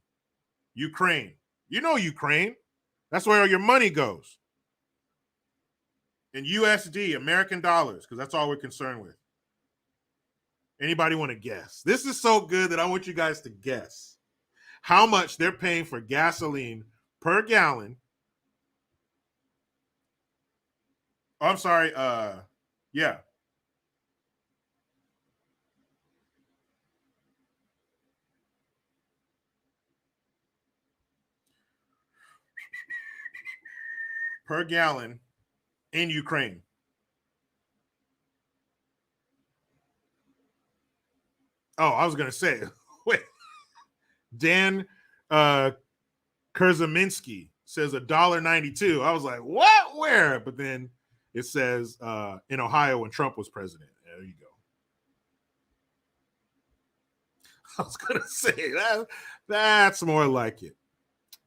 Ukraine. You know Ukraine. That's where all your money goes. In USD, American dollars, because that's all we're concerned with. Anybody want to guess? This is so good that I want you guys to guess how much they're paying for gasoline per gallon. Oh, I'm sorry. Yeah. Per gallon in Ukraine. Oh, I was going to say, wait. Dan Kurzaminski says $1.92. I was like, what? Where? But then it says in Ohio when Trump was president. There you go. I was going to say that's more like it.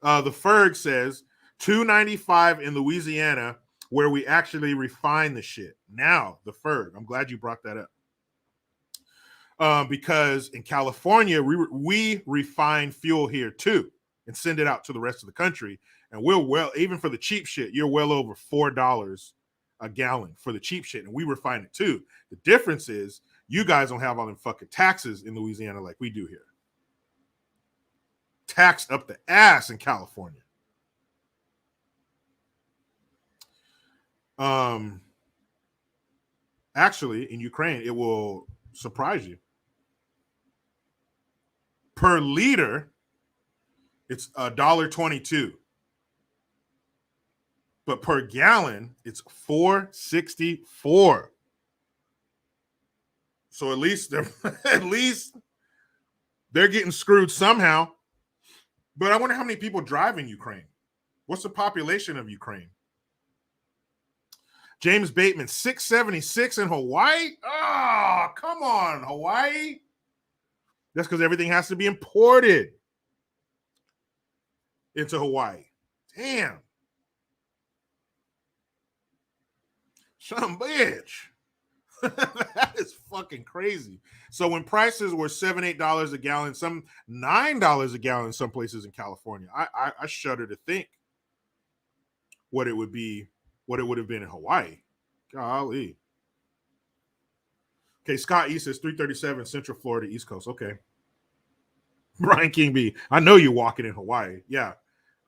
The Ferg says $2.95 in Louisiana, where we actually refine the shit. Now, the Ferg. I'm glad you brought that up. Because in California, we refine fuel here too and send it out to the rest of the country. And even for the cheap shit, you're well over $4 a gallon for the cheap shit. And we refine it too. The difference is you guys don't have all them fucking taxes in Louisiana like we do here. Taxed up the ass in California. Actually, in Ukraine, it will surprise you. Per liter, it's $1.22. But per gallon, it's $4.64. So at least they're getting screwed somehow. But I wonder how many people drive in Ukraine. What's the population of Ukraine? James Bateman, 676 in Hawaii? Oh, come on, Hawaii. That's because everything has to be imported into Hawaii. Damn. Some bitch. That is fucking crazy. So when prices were $7, $8 a gallon, some $9 a gallon in some places in California, I shudder to think what it would have been in Hawaii. Golly. Okay, Scott E says 337 Central Florida, East Coast. Okay. Brian King B, I know you're walking in Hawaii. Yeah.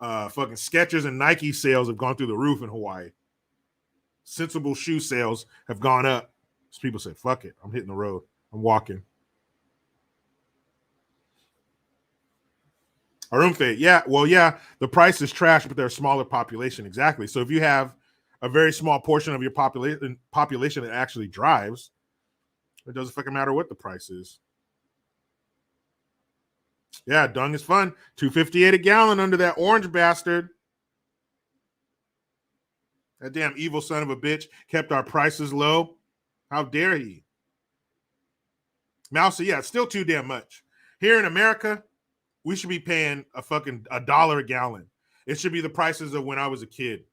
Fucking Skechers and Nike sales have gone through the roof in Hawaii. Sensible shoe sales have gone up. So people say, fuck it. I'm hitting the road. I'm walking. Arun Fate, yeah. Well, yeah, the price is trash, but they're a smaller population. Exactly. So if you have a very small portion of your population that actually drives, it doesn't fucking matter what the price is. Yeah, dung is fun. $2.58 a gallon under that orange bastard. That damn evil son of a bitch kept our prices low. How dare he? Mousy, yeah, it's still too damn much. Here in America, we should be paying $1 a gallon. It should be the prices of when I was a kid.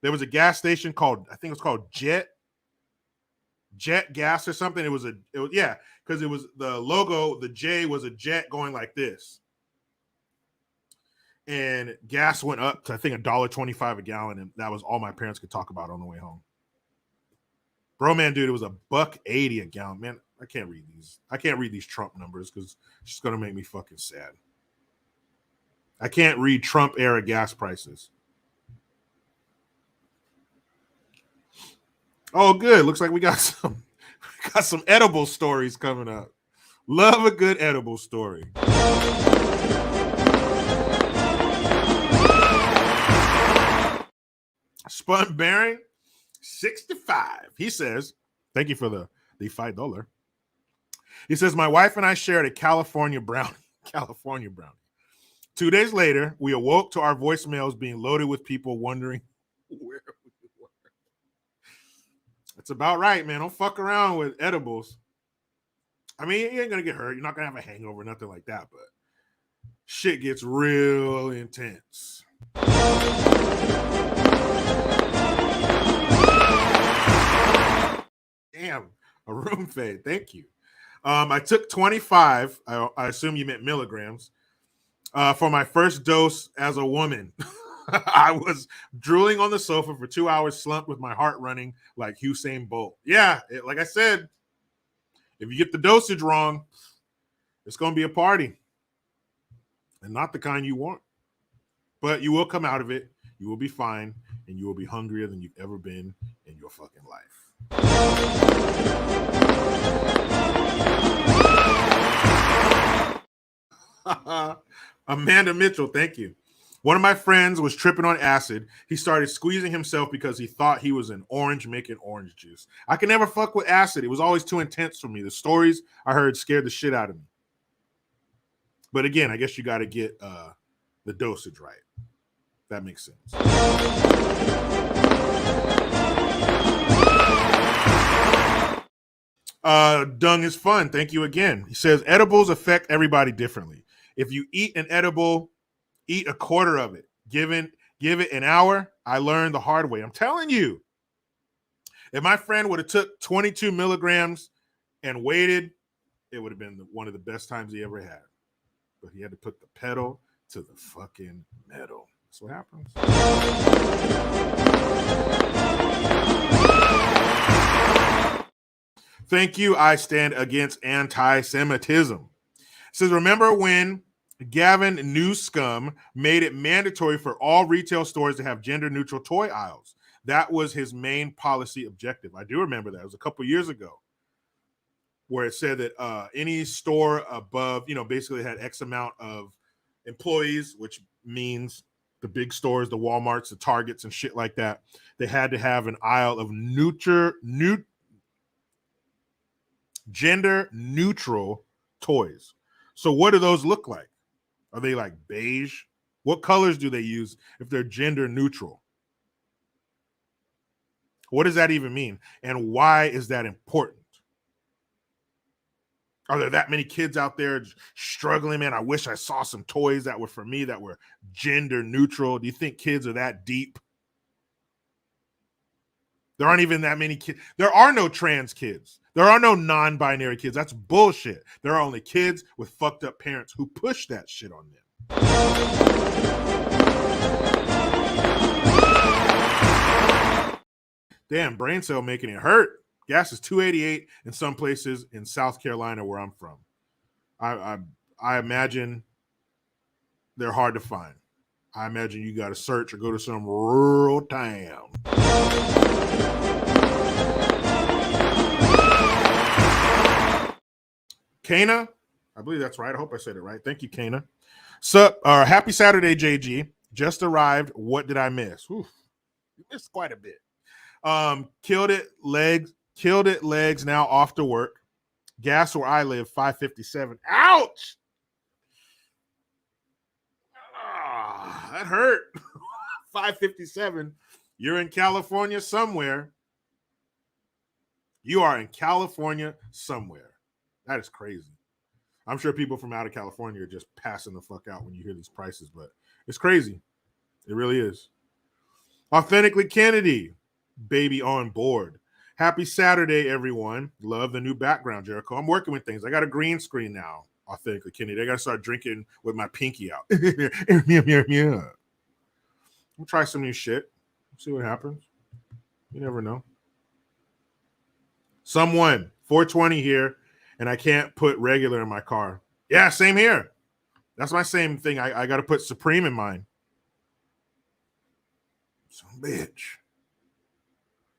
There was a gas station called, I think it was called Jet Gas or something. It was because it was the logo, the J was a jet going like this. And gas went up to, I think, $1.25 a gallon, and that was all my parents could talk about on the way home. Bro, man, dude, it was $1.80 a gallon. Man, I can't read these Trump numbers because it's just gonna make me fucking sad. I can't read Trump era gas prices. Oh, good. Looks like we got some edible stories coming up. Love a good edible story. Spun Baron 65. He says, thank you for the $5. He says, my wife and I shared a California brownie. 2 days later, we awoke to our voicemails being loaded with people wondering where we were. That's about right, man. Don't fuck around with edibles. I mean, you ain't gonna get hurt. You're not gonna have a hangover, nothing like that, but shit gets real intense. Damn, a room fade. Thank you. I took 25. I assume you meant milligrams. For my first dose as a woman. I was drooling on the sofa for 2 hours, slumped with my heart running like Usain Bolt. Yeah, like I said, if you get the dosage wrong, it's going to be a party. And not the kind you want. But you will come out of it. You will be fine. And you will be hungrier than you've ever been in your fucking life. Amanda Mitchell, thank you. One of my friends was tripping on acid. He started squeezing himself because he thought he was an orange making orange juice. I could never fuck with acid. It was always too intense for me. The stories I heard scared the shit out of me. But again, I guess you got to get the dosage right. That makes sense. Dung is fun. Thank you again. He says edibles affect everybody differently. If you eat an edible, eat a quarter of it. Give it an hour. I learned the hard way. I'm telling you. If my friend would have took 22 milligrams and waited, it would have been one of the best times he ever had. But he had to put the pedal to the fucking metal. That's what happens. Thank you. I stand against anti-Semitism. It says, remember when Gavin Newscomb made it mandatory for all retail stores to have gender-neutral toy aisles? That was his main policy objective. I do remember that. It was a couple years ago where it said that any store above, basically had X amount of employees, which means the big stores, the Walmarts, the Targets, and shit like that, they had to have an aisle of gender-neutral toys. So what do those look like? Are they like beige? What colors do they use if they're gender neutral? What does that even mean? And why is that important? Are there that many kids out there struggling? Man, I wish I saw some toys that were for me that were gender neutral. Do you think kids are that deep? There aren't even that many kids. There are no trans kids. There are no non-binary kids. That's bullshit. There are only kids with fucked up parents who push that shit on them. Damn, brain cell making it hurt. Gas is $2.88 in some places in South Carolina where I'm from. I imagine they're hard to find. I imagine you got to search or go to some rural town. Kana, I believe that's right. I hope I said it right. Thank you, Kana. Happy Saturday, JG. Just arrived. What did I miss? Oof, you missed quite a bit. Killed it legs. Now off to work. Gas where I live, $5.57. Ouch! That hurt. $5.57. You're in California somewhere. You are in California somewhere. That is crazy. I'm sure people from out of California are just passing the fuck out when you hear these prices, but it's crazy. It really is. Authentically Kennedy, baby on board. Happy Saturday, everyone. Love the new background, Jericho. I'm working with things. I got a green screen now, Authentically Kennedy. I got to start drinking with my pinky out. I'm gonna try some new shit. See what happens. You never know. Someone, 420 here, and I can't put regular in my car. Yeah, same here. That's my same thing. I got to put Supreme in mine. Some bitch.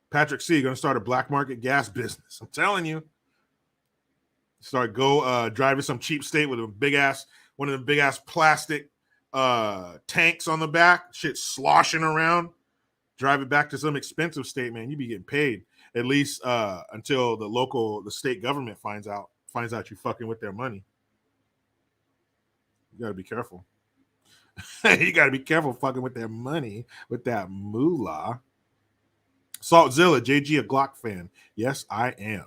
Patrick C. Going to start a black market gas business. I'm telling you. Driving some cheap state with one of the big ass plastic tanks on the back. Shit sloshing around. Drive it back to some expensive state, man. You be getting paid at least until the state government finds out you fucking with their money. You got to be careful. You got to be careful fucking with their money, with that moolah. Saltzilla, JG, a Glock fan. Yes, I am.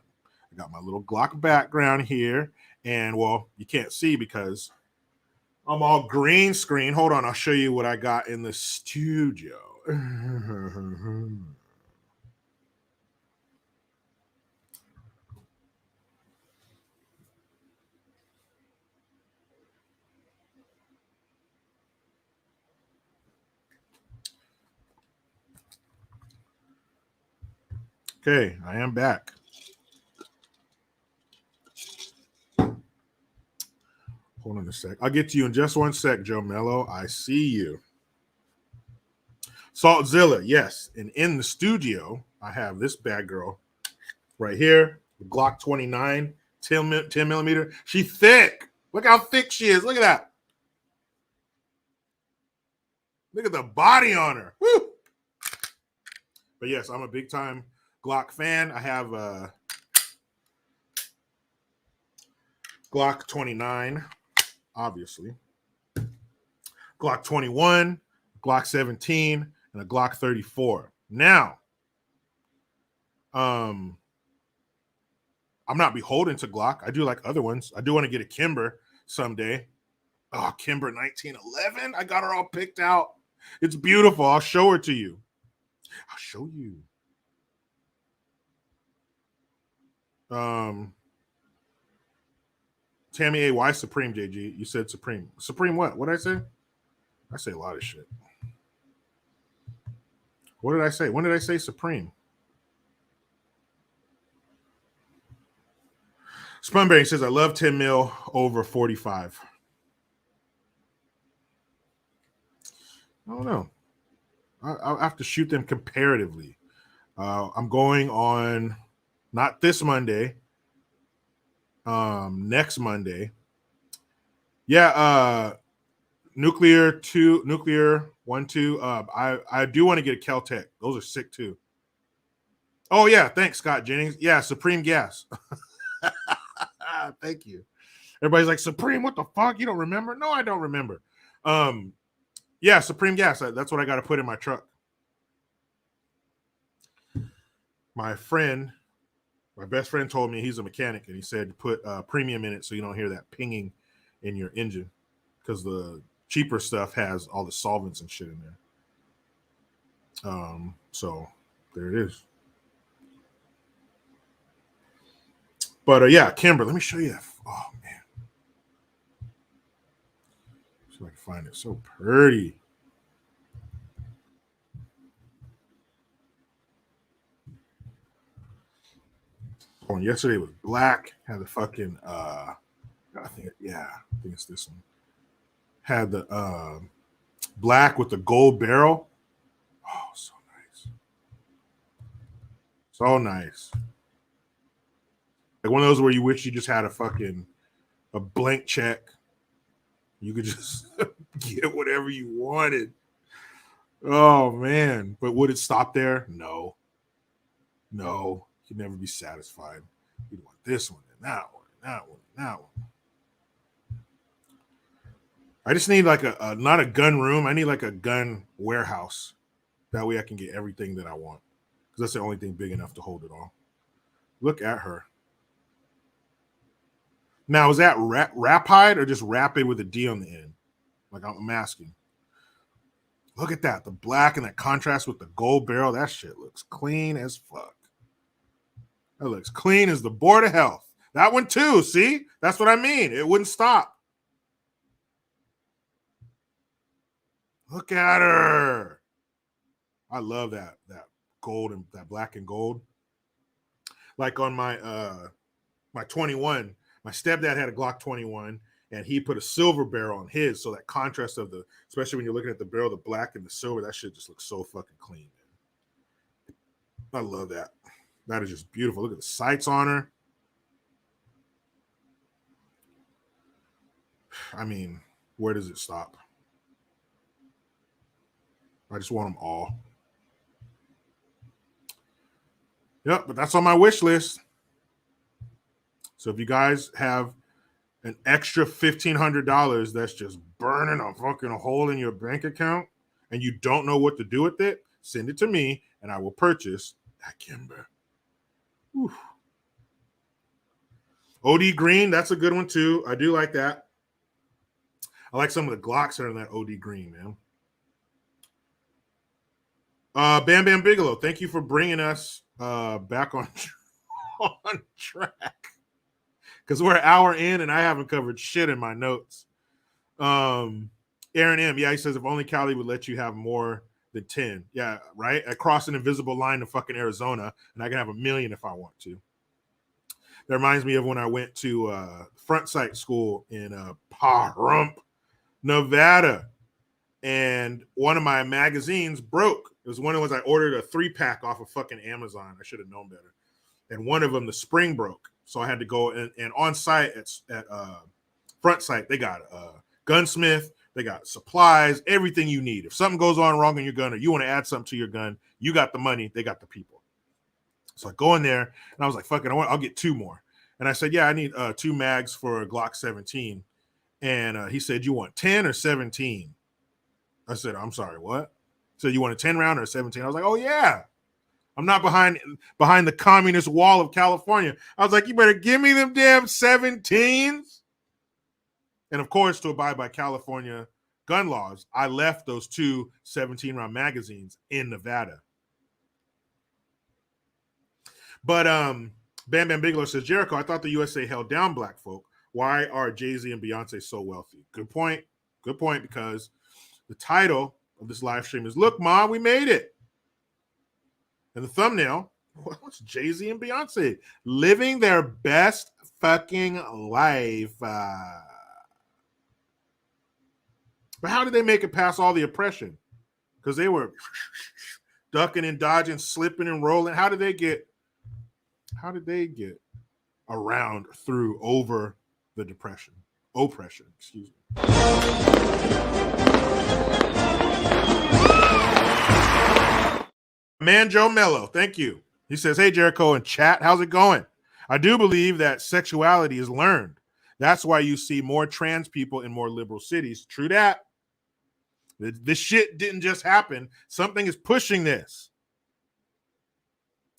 I got my little Glock background here. And, well, you can't see because I'm all green screen. Hold on, I'll show you what I got in the studio. Okay, I am back. Hold on a sec. I'll get to you in just one sec, Joe Mello. I see you. Saltzilla, yes. And in the studio, I have this bad girl right here, the Glock 29, 10 millimeter. She's thick. Look how thick she is. Look at that. Look at the body on her. Woo! But yes, I'm a big time Glock fan. I have a Glock 29, obviously. Glock 21, Glock 17, and a Glock 34. Now, I'm not beholden to Glock. I do like other ones. I do want to get a Kimber someday. Oh, Kimber 1911. I got her all picked out. It's beautiful. I'll show her to you. I'll show you. Tammy A. Why Supreme, JG? You said Supreme. Supreme what? What did I say? I say a lot of shit. What did I say? When did I say Supreme? Spunberry says, I love 10 mil over 45. I don't know. I'll have to shoot them comparatively. I'm going on not this Monday, next Monday. Yeah, nuclear 1, 2. I do want to get a Caltech. Those are sick too. Oh yeah, thanks, Scott Jennings. Yeah, Supreme Gas. Thank you. Everybody's like, Supreme, what the fuck? You don't remember? No, I don't remember. Yeah, Supreme Gas. That's what I got to put in my truck. My best friend told me, he's a mechanic, and he said to put premium in it so you don't hear that pinging in your engine, because the cheaper stuff has all the solvents and shit in there. So there it is. But yeah, Kimber, let me show you that. Oh man, see if I can find it. So pretty. On yesterday was black. Had the fucking I think it's this one. Had the black with the gold barrel. Oh, so nice. So nice. Like one of those where you wish you just had a blank check. You could just get whatever you wanted. Oh man. But would it stop there? No. You'd never be satisfied. You'd want this one and that one and that one and that one. I just need like a not a gun room. I need like a gun warehouse. That way I can get everything that I want. Because that's the only thing big enough to hold it all. Look at her. Now, is that rapide or just rapid with a D on the end? Like I'm asking. Look at that. The black and that contrast with the gold barrel. That shit looks clean as fuck. That looks clean as the Board of Health. That one too. See? That's what I mean. It wouldn't stop. Look at her. I love that gold and that black and gold. Like on my 21, my stepdad had a Glock 21, and he put a silver barrel on his, so that contrast of especially when you're looking at the barrel, the black and the silver, that shit just looks so fucking clean, man. I love that. That is just beautiful. Look at the sights on her. I mean, where does it stop? I just want them all. Yep, but that's on my wish list. So if you guys have an extra $1,500 that's just burning a fucking hole in your bank account and you don't know what to do with it, send it to me and I will purchase that Kimber. Whew. OD green, that's a good one too. I do like that. I like some of the Glocks that are in that OD green, man. Bam Bam Bigelow, thank you for bringing us back on track. Because we're an hour in and I haven't covered shit in my notes. Aaron M. Yeah, he says if only Cali would let you have more than 10. Yeah, right? I cross an invisible line to fucking Arizona, and I can have 1 million if I want to. That reminds me of when I went to front sight school in Pahrump, Nevada. And one of my magazines broke. It was one of the ones I ordered a 3-pack off of fucking Amazon. I should have known better. And one of them, the spring broke. So I had to go and on site at front site, they got a gunsmith, they got supplies, everything you need. If something goes on wrong in your gun or you want to add something to your gun, you got the money, they got the people. So I go in there and I was like, fuck it, I'll get 2 more. And I said, yeah, I need 2 mags for a Glock 17. And he said, you want 10 or 17? I said, I'm sorry, what? So you want a 10 round or a 17? I was like, oh yeah. I'm not behind the communist wall of California. I was like, you better give me them damn 17s. And of course, to abide by California gun laws, I left those 2 17-round magazines in Nevada. But Bam Bam Bigelow says, Jericho, I thought the USA held down black folk. Why are Jay-Z and Beyonce so wealthy? Good point. Good point, because the title of this live stream is, Look, Mom, we made it. And the thumbnail, what's Jay-Z and Beyonce? Living their best fucking life. But how did they make it past all the oppression? Because they were ducking and dodging, slipping and rolling. How did they get around through over the oppression, excuse me. Man Joe Mello, thank you. He says, hey, Jericho and chat, how's it going? I do believe that sexuality is learned. That's why you see more trans people in more liberal cities. True that. This shit didn't just happen. Something is pushing this.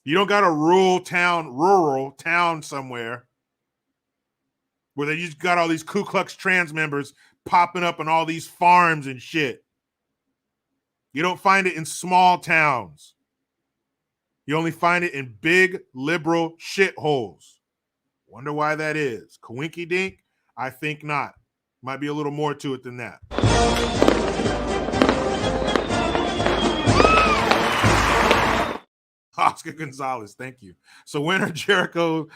You don't got a rural town somewhere where they just got all these Ku Klux trans members popping up on all these farms and shit. You don't find it in small towns. You only find it in big liberal shitholes. Wonder why that is. Coinky dink? I think not. Might be a little more to it than that. Oscar Gonzalez, thank you. So when are Jericho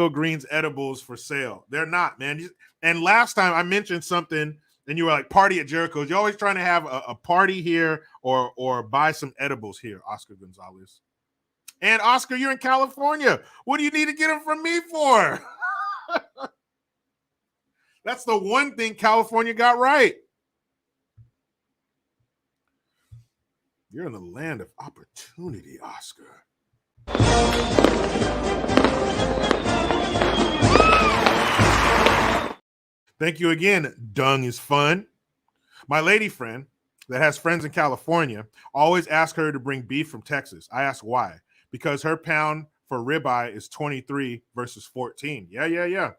Green's edibles for sale? They're not, man. And last time I mentioned something and you were like, party at Jericho's. You're always trying to have a party here or buy some edibles here, Oscar Gonzalez. And Oscar, you're in California. What do you need to get them from me for? That's the one thing California got right. You're in the land of opportunity, Oscar. Thank you again. Dung is fun. My lady friend that has friends in California always ask her to bring beef from Texas. I ask why. Because her pound for ribeye is 23 versus 14. Yeah.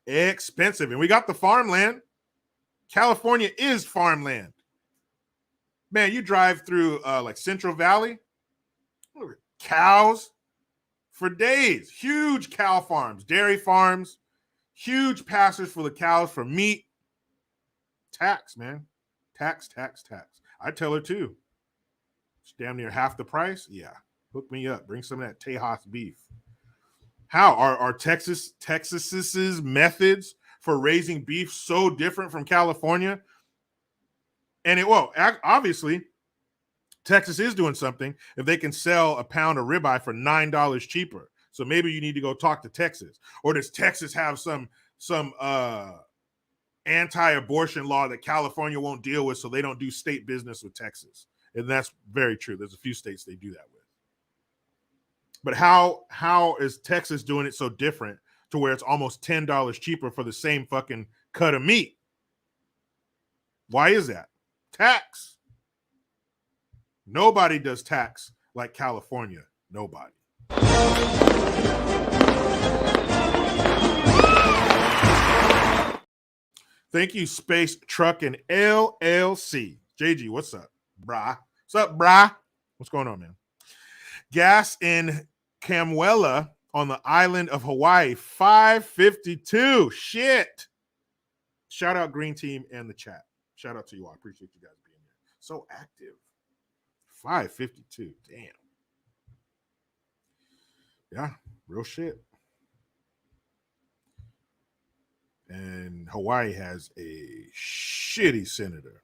Expensive. And we got the farmland. California is farmland. Man, you drive through like Central Valley, cows for days. Huge cow farms, dairy farms, huge pastures for the cows for meat. Tax, man. Tax. I tell her too. It's damn near half the price. Yeah. Hook me up. Bring some of that Tejas beef. How are Texas's methods for raising beef so different from California? And obviously, Texas is doing something if they can sell a pound of ribeye for $9 cheaper. So maybe you need to go talk to Texas. Or does Texas have some anti-abortion law that California won't deal with, so they don't do state business with Texas? And that's very true. There's a few states they do that with. But how is Texas doing it so different to where it's almost $10 cheaper for the same fucking cut of meat? Why is that? Tax. Nobody does tax like California. Nobody. Thank you, Space Truck and LLC. JG, what's up, brah? What's up, brah? What's going on, man? Gas in Camwella on the island of Hawaii, $5.52. Shit. Shout out Green Team and the chat. Shout out to you all. I appreciate you guys being here. So active. 552. Damn. Yeah, real shit. And Hawaii has a shitty senator.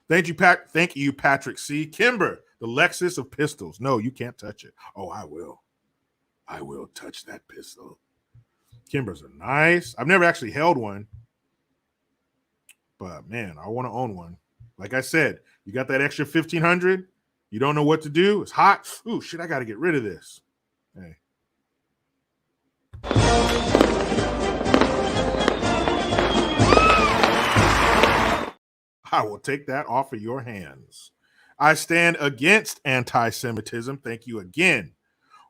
Thank you, Patrick C. Kimber, the Lexus of pistols. No, you can't touch it. Oh, I will. I will touch that pistol. Kimbers are nice. I've never actually held one, but man, I want to own one. Like I said, you got that extra 1,500. You don't know what to do. It's hot. Ooh, shit! I got to get rid of this. Hey. I will take that off of your hands. I stand against anti-Semitism. Thank you again.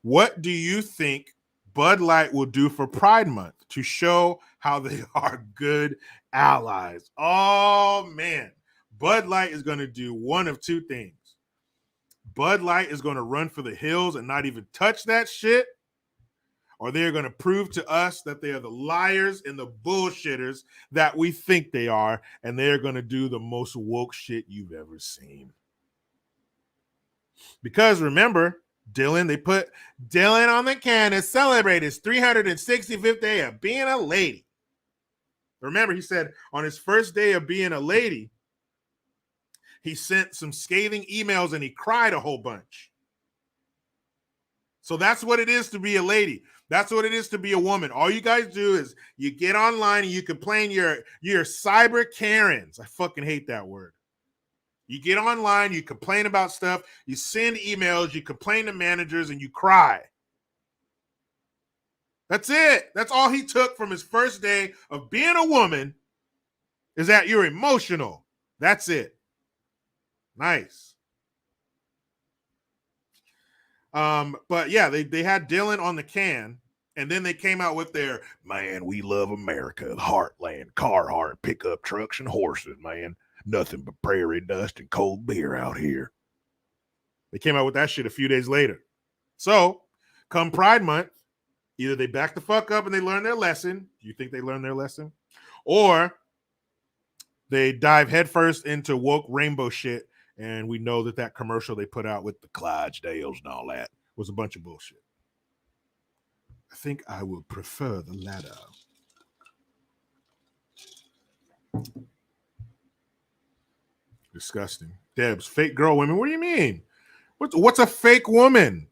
What do you think Bud Light will do for Pride Month to show how they are good allies? Oh, man. Bud Light is going to do one of two things. Bud Light is going to run for the hills and not even touch that shit, or they're going to prove to us that they are the liars and the bullshitters that we think they are, and they're going to do the most woke shit you've ever seen. Because remember, Dylan, they put Dylan on the can to celebrate his 365th day of being a lady. Remember, he said on his first day of being a lady, he sent some scathing emails and he cried a whole bunch. So that's what it is to be a lady. That's what it is to be a woman. All you guys do is you get online and you complain you're cyber Karens. I fucking hate that word. You get online, you complain about stuff, you send emails, you complain to managers, and you cry. That's it. That's all he took from his first day of being a woman, is that you're emotional. That's it. Nice. But yeah, they had Dylan on the can, and then they came out with their, man, we love America, heartland, Carhartt, pickup trucks and horses, man. Nothing but prairie dust and cold beer out here. They came out with that shit a few days later. So, come Pride Month, either they back the fuck up and they learn their lesson. Do you think they learned their lesson? Or they dive headfirst into woke rainbow shit, and we know that commercial they put out with the Clydesdales and all that was a bunch of bullshit. I think I will prefer the latter. Disgusting. Debs, fake girl women. What do you mean? What's a fake woman?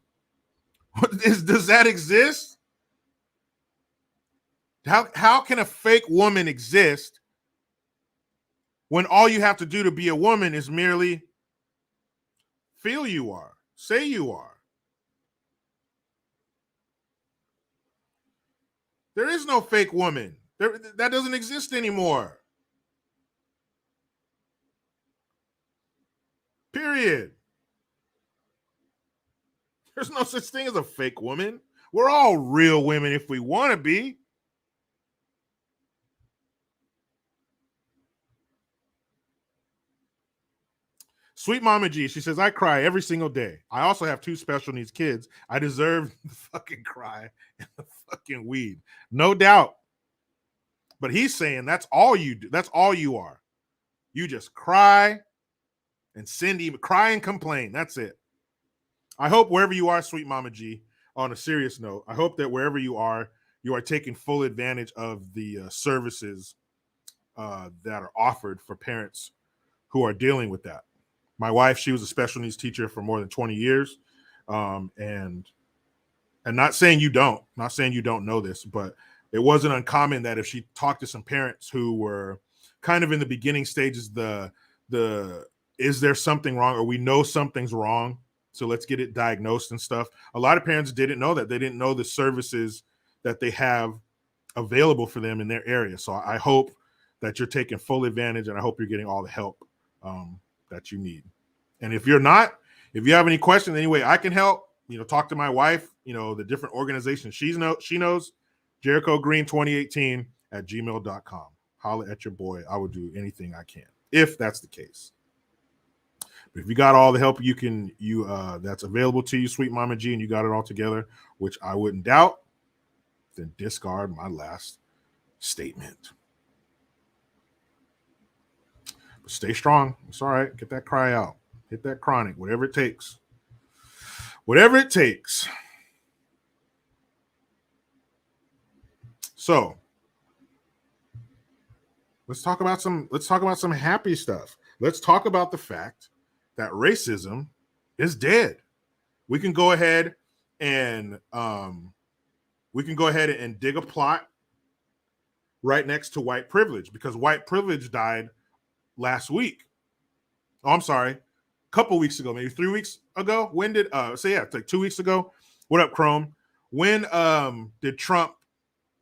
Does that exist? How can a fake woman exist when all you have to do to be a woman is merely feel you are, say you are? There is no fake woman. That doesn't exist anymore. Period. There's no such thing as a fake woman. We're all real women if we want to be. Sweet Mama G, she says, I cry every single day. I also have 2 special needs kids. I deserve the fucking cry and the fucking weed. No doubt. But he's saying that's all you do. That's all you are. You just cry and cry and complain. That's it. I hope wherever you are, Sweet Mama G, on a serious note, I hope that wherever you are taking full advantage of the services that are offered for parents who are dealing with that. My wife, she was a special needs teacher for more than 20 years. And not saying you don't know this, but it wasn't uncommon that if she talked to some parents who were kind of in the beginning stages, is there something wrong, or we know something's wrong, so let's get it diagnosed and stuff. A lot of parents didn't know that. They didn't know the services that they have available for them in their area. So I hope that you're taking full advantage, and I hope you're getting all the help that you need. And if you're not, if you have any questions, any way I can help, talk to my wife, the different organizations she knows, Jericho Green 2018 at gmail.com. Holla at your boy. I will do anything I can, if that's the case. But if you got all the help that's available to you, Sweet Mama G, and you got it all together, which I wouldn't doubt, then discard my last statement. But stay strong. It's all right. Get that cry out. Hit that chronic, whatever it takes. Whatever it takes. So let's talk about some happy stuff. Let's talk about the fact that racism is dead. We can go ahead and dig a plot right next to white privilege, because white privilege died last week. Oh, I'm sorry. A couple weeks ago, maybe 3 weeks ago. When did it's like 2 weeks ago. What up, Chrome? When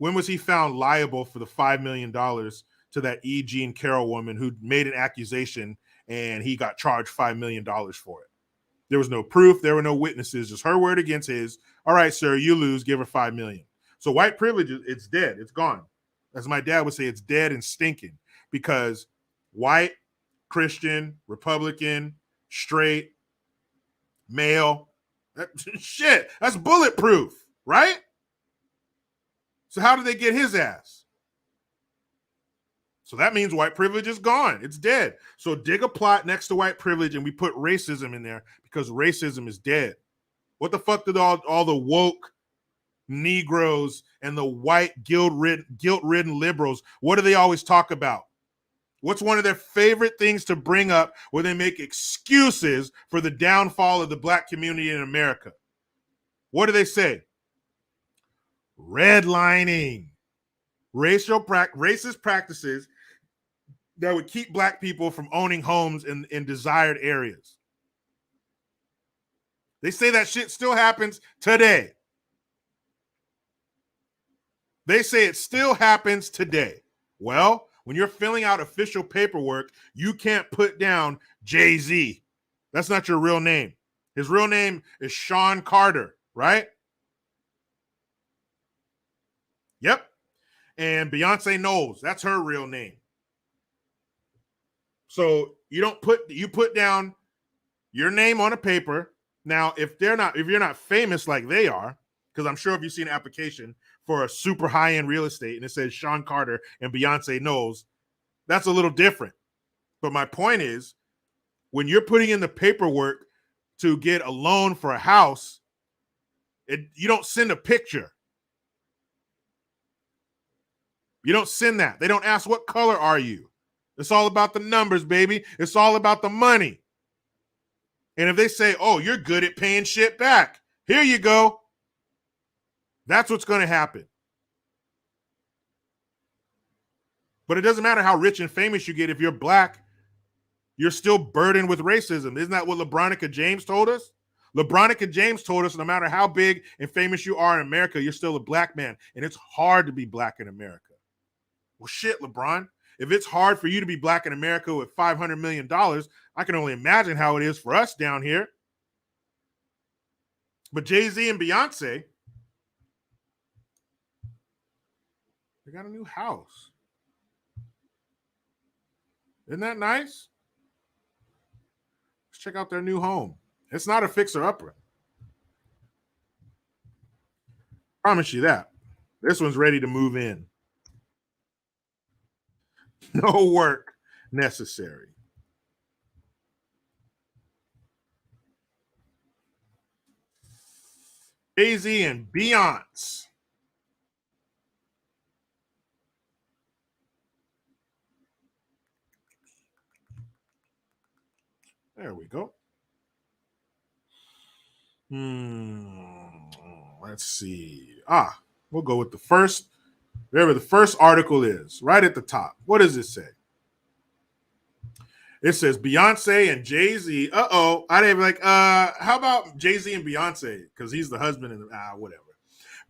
was he found liable for the $5 million to that E. Jean Carroll woman who made an accusation and he got charged $5 million for it? There was no proof. There were no witnesses. Just her word against his. All right, sir, you lose. Give her $5 million. So white privilege, it's dead. It's gone. As my dad would say, it's dead and stinking, because white, Christian, Republican, straight, male, that's bulletproof, right? So how did they get his ass? So that means white privilege is gone. It's dead. So dig a plot next to white privilege and we put racism in there, because racism is dead. What the fuck did all the woke Negroes and the white guilt-ridden liberals, what do they always talk about? What's one of their favorite things to bring up where they make excuses for the downfall of the black community in America? What do they say? Redlining. Racist practices that would keep black people from owning homes in desired areas. They say that shit still happens today. They say it still happens today. Well, when you're filling out official paperwork, you can't put down Jay-Z. That's not your real name. His real name is Sean Carter, right? Yep. And Beyonce Knowles, that's her real name. So you put down your name on a paper. Now, if you're not famous like they are, because I'm sure if you see an application for a super high-end real estate and it says Sean Carter and Beyonce Knowles, that's a little different. But my point is, when you're putting in the paperwork to get a loan for a house, you don't send a picture. You don't send that. They don't ask, what color are you? It's all about the numbers, baby. It's all about the money. And if they say, oh, you're good at paying shit back, here you go. That's what's going to happen. But it doesn't matter how rich and famous you get. If you're black, you're still burdened with racism. Isn't that what LeBronica James told us? LeBronica James told us no matter how big and famous you are in America, you're still a black man. And it's hard to be black in America. Well, shit, LeBron. If it's hard for you to be black in America with $500 million, I can only imagine how it is for us down here. But Jay-Z and Beyonce, they got a new house. Isn't that nice? Let's check out their new home. It's not a fixer-upper. Promise you that. This one's ready to move in. No work necessary. Jay-Z and Beyonce. There we go. Let's see. We'll go with the first, wherever the first article is, right at the top. What does it say? It says Beyonce and Jay-Z. I didn't even how about Jay-Z and Beyonce? Because he's the husband and whatever.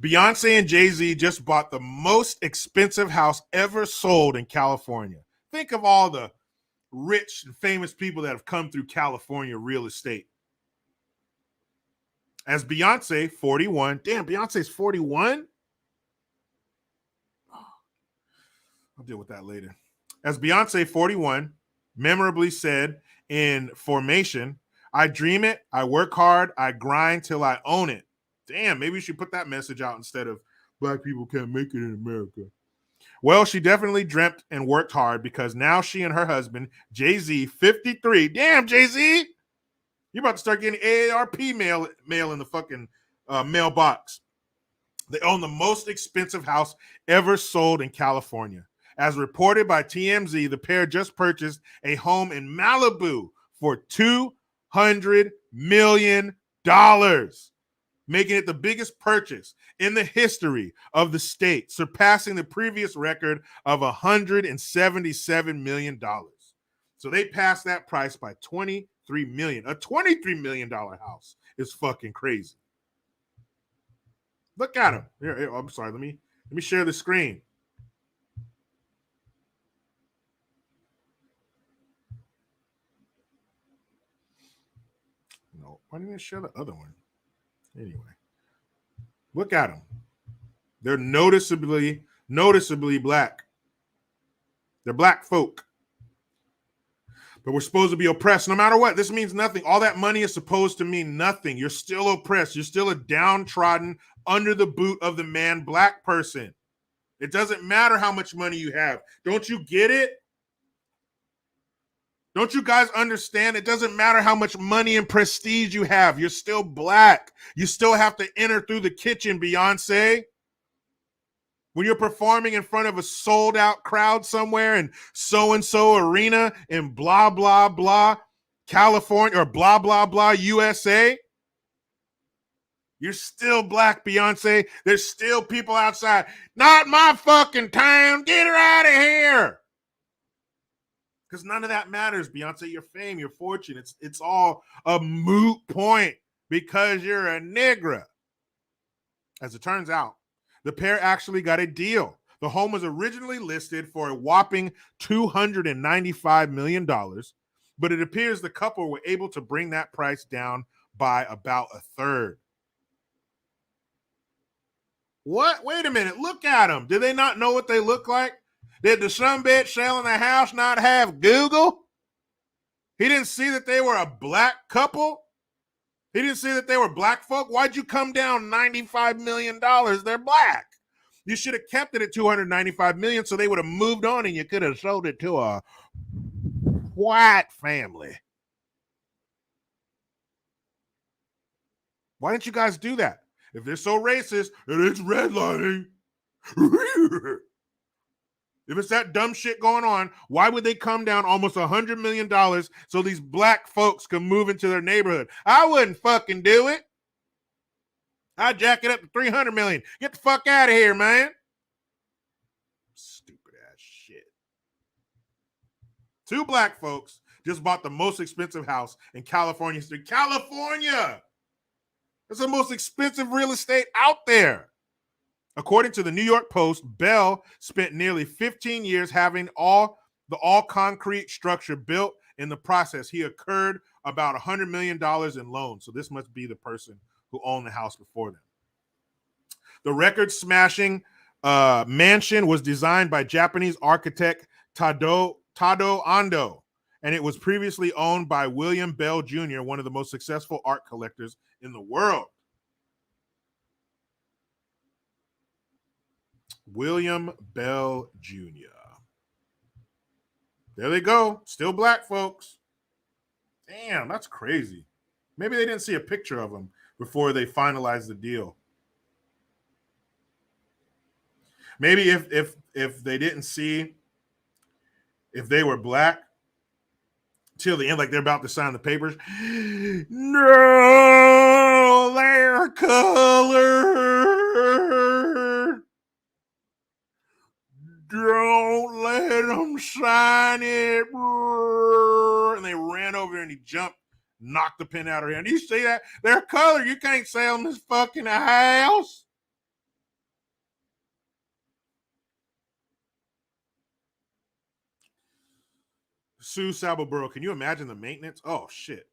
Beyonce and Jay-Z just bought the most expensive house ever sold in California. Think of all the rich and famous people that have come through California real estate. As Beyonce, 41. Damn, Beyonce's 41? I'll deal with that later. As Beyonce, 41, memorably said in Formation, I dream it, I work hard, I grind till I own it. Damn, maybe you should put that message out instead of black people can't make it in America. Well, she definitely dreamt and worked hard because now she and her husband, Jay-Z, 53. Damn, Jay-Z. You're about to start getting AARP mail in the fucking mailbox. They own the most expensive house ever sold in California. As reported by TMZ, the pair just purchased a home in Malibu for $200 million, making it the biggest purchase in the history of the state, surpassing the previous record of $177 million. So they passed that price by $23 million. A $23 million house is fucking crazy. Look at him. Here, I'm sorry. Let me share the screen. No, why didn't I share the other one? Anyway, look at them. They're noticeably black. They're black folk. But we're supposed to be oppressed no matter what. This means nothing. All that money is supposed to mean nothing. You're still oppressed. You're still a downtrodden, under the boot of the man, black person. It doesn't matter how much money you have. Don't you get it? Don't you guys understand? It doesn't matter how much money and prestige you have. You're still black. You still have to enter through the kitchen, Beyonce. When you're performing in front of a sold out crowd somewhere in so-and-so arena in blah, blah, blah, California or blah, blah, blah, USA, you're still black, Beyonce. There's still people outside. Not my fucking town. Get her out of here. Because none of that matters, Beyonce. Your fame, your fortune, it's all a moot point because you're a nigger. As it turns out, the pair actually got a deal. The home was originally listed for a whopping $295 million, but it appears the couple were able to bring that price down by about a third. What? Wait a minute. Look at them. Did they not know what they look like? Did the sumbitch selling the house not have Google? He didn't see that they were a black couple? He didn't see that they were black folk? Why'd you come down $95 million? They're black. You should have kept it at $295 million so they would have moved on and you could have sold it to a white family. Why didn't you guys do that? If they're so racist, and it's redlining. If it's that dumb shit going on, why would they come down almost $100 million so these black folks can move into their neighborhood? I wouldn't fucking do it. I'd jack it up to $300 million. Get the fuck out of here, man. Stupid ass shit. Two black folks just bought the most expensive house in California history. California! It's the most expensive real estate out there. According to the New York Post, Bell spent nearly 15 years having the all-concrete structure built. In the process, he incurred about $100 million in loans. So this must be the person who owned the house before them. The record-smashing mansion was designed by Japanese architect Tado Ando, and it was previously owned by William Bell Jr., one of the most successful art collectors in the world. William Bell Jr. There they go. Still black folks. Damn, that's crazy. Maybe they didn't see a picture of them before they finalized the deal. Maybe if they didn't see if they were black till the end, like they're about to sign the papers. No, they're colored. Don't let them sign it. And they ran over there and he jumped, knocked the pin out of her hand. You see that? They're colored. You can't sell them this fucking house. Sue Sabelborough, can you imagine the maintenance? Oh, shit.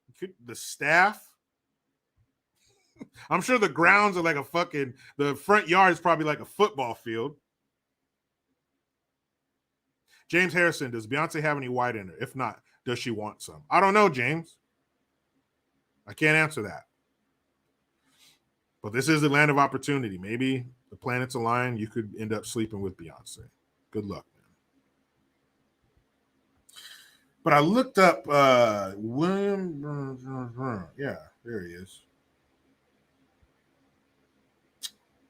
The staff? I'm sure the grounds are like the front yard is probably like a football field. James Harrison, does Beyonce have any white in her? If not, does she want some? I don't know, James. I can't answer that. But this is the land of opportunity. Maybe the planets align. You could end up sleeping with Beyonce. Good luck, man. But I looked up William. Yeah, there he is.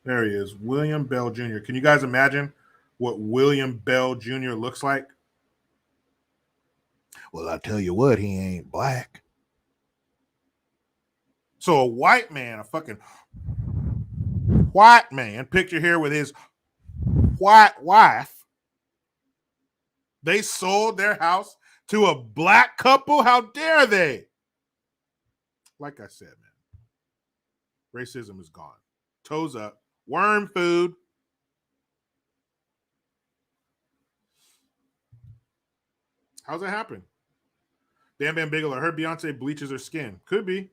There he is, William Bell Jr. Can you guys imagine what William Bell Jr. looks like? Well, I tell you what, he ain't black. So a white man, a fucking white man, picture here with his white wife, they sold their house to a black couple. How dare they? Like I said, man, racism is gone. Toes up. Worm food. How's that happen? Bam Bam Bigelow. I heard Beyonce bleaches her skin. Could be.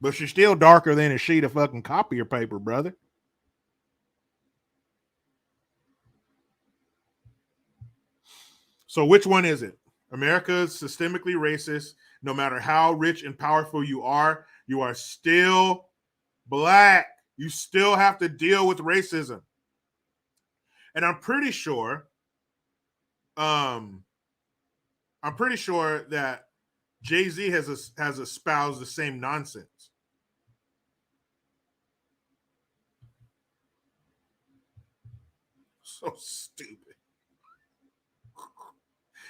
But she's still darker than a sheet of fucking copier paper, brother. So which one is it? America is systemically racist. No matter how rich and powerful you are still black. You still have to deal with racism. And I'm pretty sure that Jay-Z has espoused the same nonsense. So stupid.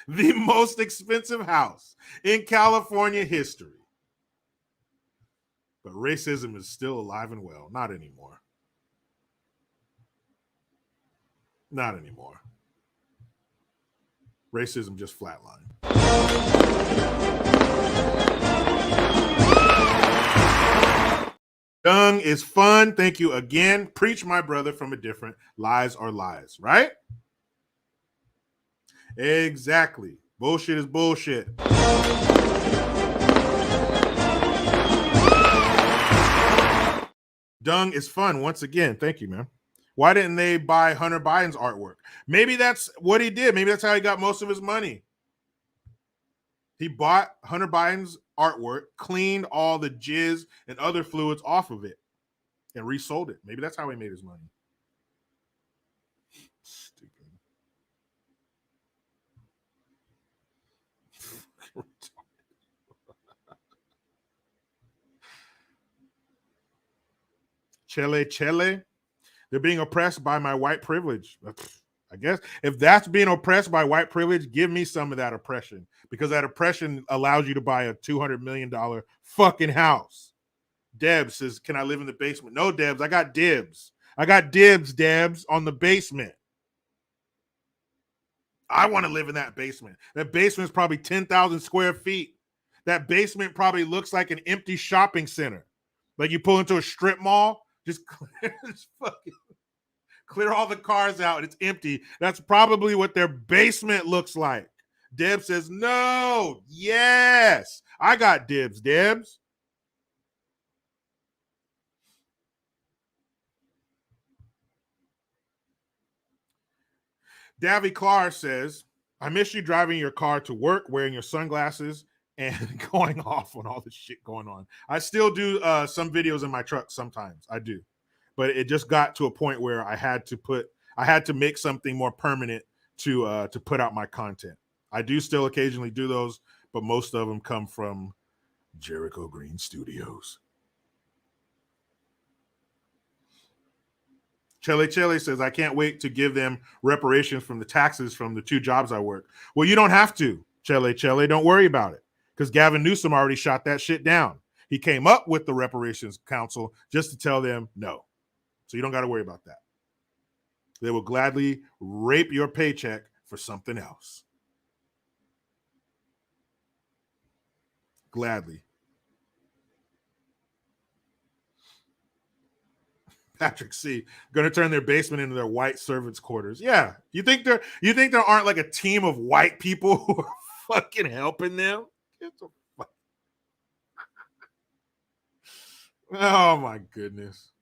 The most expensive house in California history. But racism is still alive and well. Not anymore. Not anymore. Racism just flatlined. Young is fun. Thank you again. Preach, my brother, from a different. Lies are lies, right? Exactly. Bullshit is bullshit. Dung is fun. Once again, thank you, man. Why didn't they buy Hunter Biden's artwork? Maybe that's what he did. Maybe that's how he got most of his money. He bought Hunter Biden's artwork, cleaned all the jizz and other fluids off of it, and resold it. Maybe that's how he made his money. Stupid. Chele. They're being oppressed by my white privilege. I guess if that's being oppressed by white privilege, give me some of that oppression, because that oppression allows you to buy a $200 million fucking house. Debs says, can I live in the basement? No, Debs, I got dibs. I got dibs, Debs, on the basement. I want to live in that basement. That basement is probably 10,000 square feet. That basement probably looks like an empty shopping center. Like you pull into a strip mall, just clear all the cars out and it's empty. That's probably what their basement looks like. Deb says, no, yes. I got dibs, Debs. Davy Clark says, I miss you driving your car to work, wearing your sunglasses, and going off on all the shit going on. I still do some videos in my truck sometimes. I do. But it just got to a point where I had to make something more permanent to put out my content. I do still occasionally do those, but most of them come from Jericho Green Studios. Chele says, I can't wait to give them reparations from the taxes from the 2 jobs I work. Well, you don't have to, Chele. Don't worry about it, because Gavin Newsom already shot that shit down. He came up with the reparations council just to tell them no. So you don't got to worry about that. They will gladly rape your paycheck for something else. Gladly. Patrick C. Going to turn their basement into their white servants' quarters. Yeah. You think there aren't like a team of white people who are fucking helping them? Oh my goodness.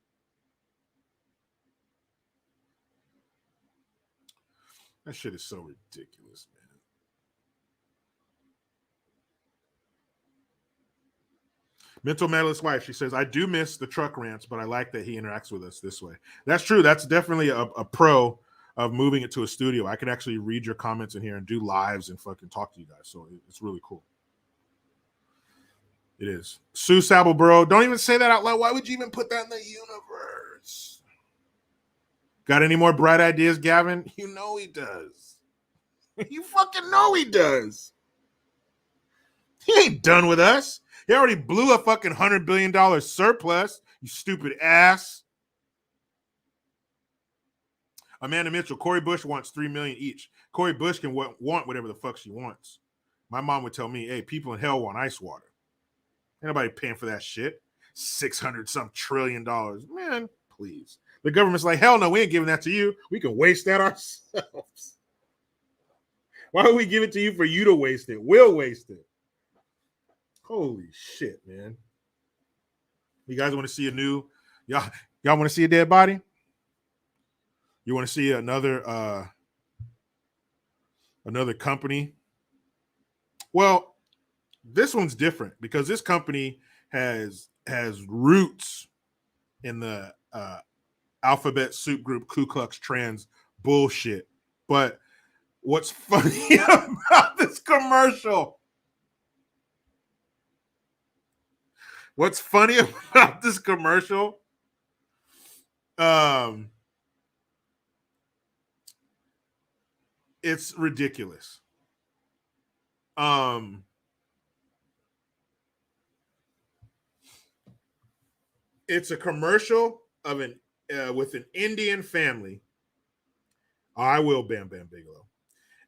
That shit is so ridiculous, man. Mental medalist wife. She says, I do miss the truck rants, but I like that he interacts with us this way. That's true. That's definitely a pro of moving it to a studio. I can actually read your comments in here and do lives and fucking talk to you guys. So it's really cool. It is. Sue Sable, bro. Don't even say that out loud. Why would you even put that in the universe? Got any more bright ideas, Gavin? You know he does. You fucking know he does. He ain't done with us. He already blew a fucking $100 billion surplus, you stupid ass. Amanda Mitchell, Cori Bush wants $3 million each. Cori Bush can want whatever the fuck she wants. My mom would tell me, hey, people in hell want ice water. Ain't nobody paying for that shit. 600 some trillion dollars. Man, please. The government's like, hell no, we ain't giving that to you. We can waste that ourselves. Why would we give it to you for you to waste it? We'll waste it. Holy shit, man. You guys want to see a new, y'all want to see a dead body? You want to see another company? Well, this one's different because this company has roots in the alphabet soup group Ku Klux Trans bullshit. But what's funny about this commercial? What's funny about this commercial? It's ridiculous. It's a commercial of with an Indian family. I will, Bam Bam Bigelow.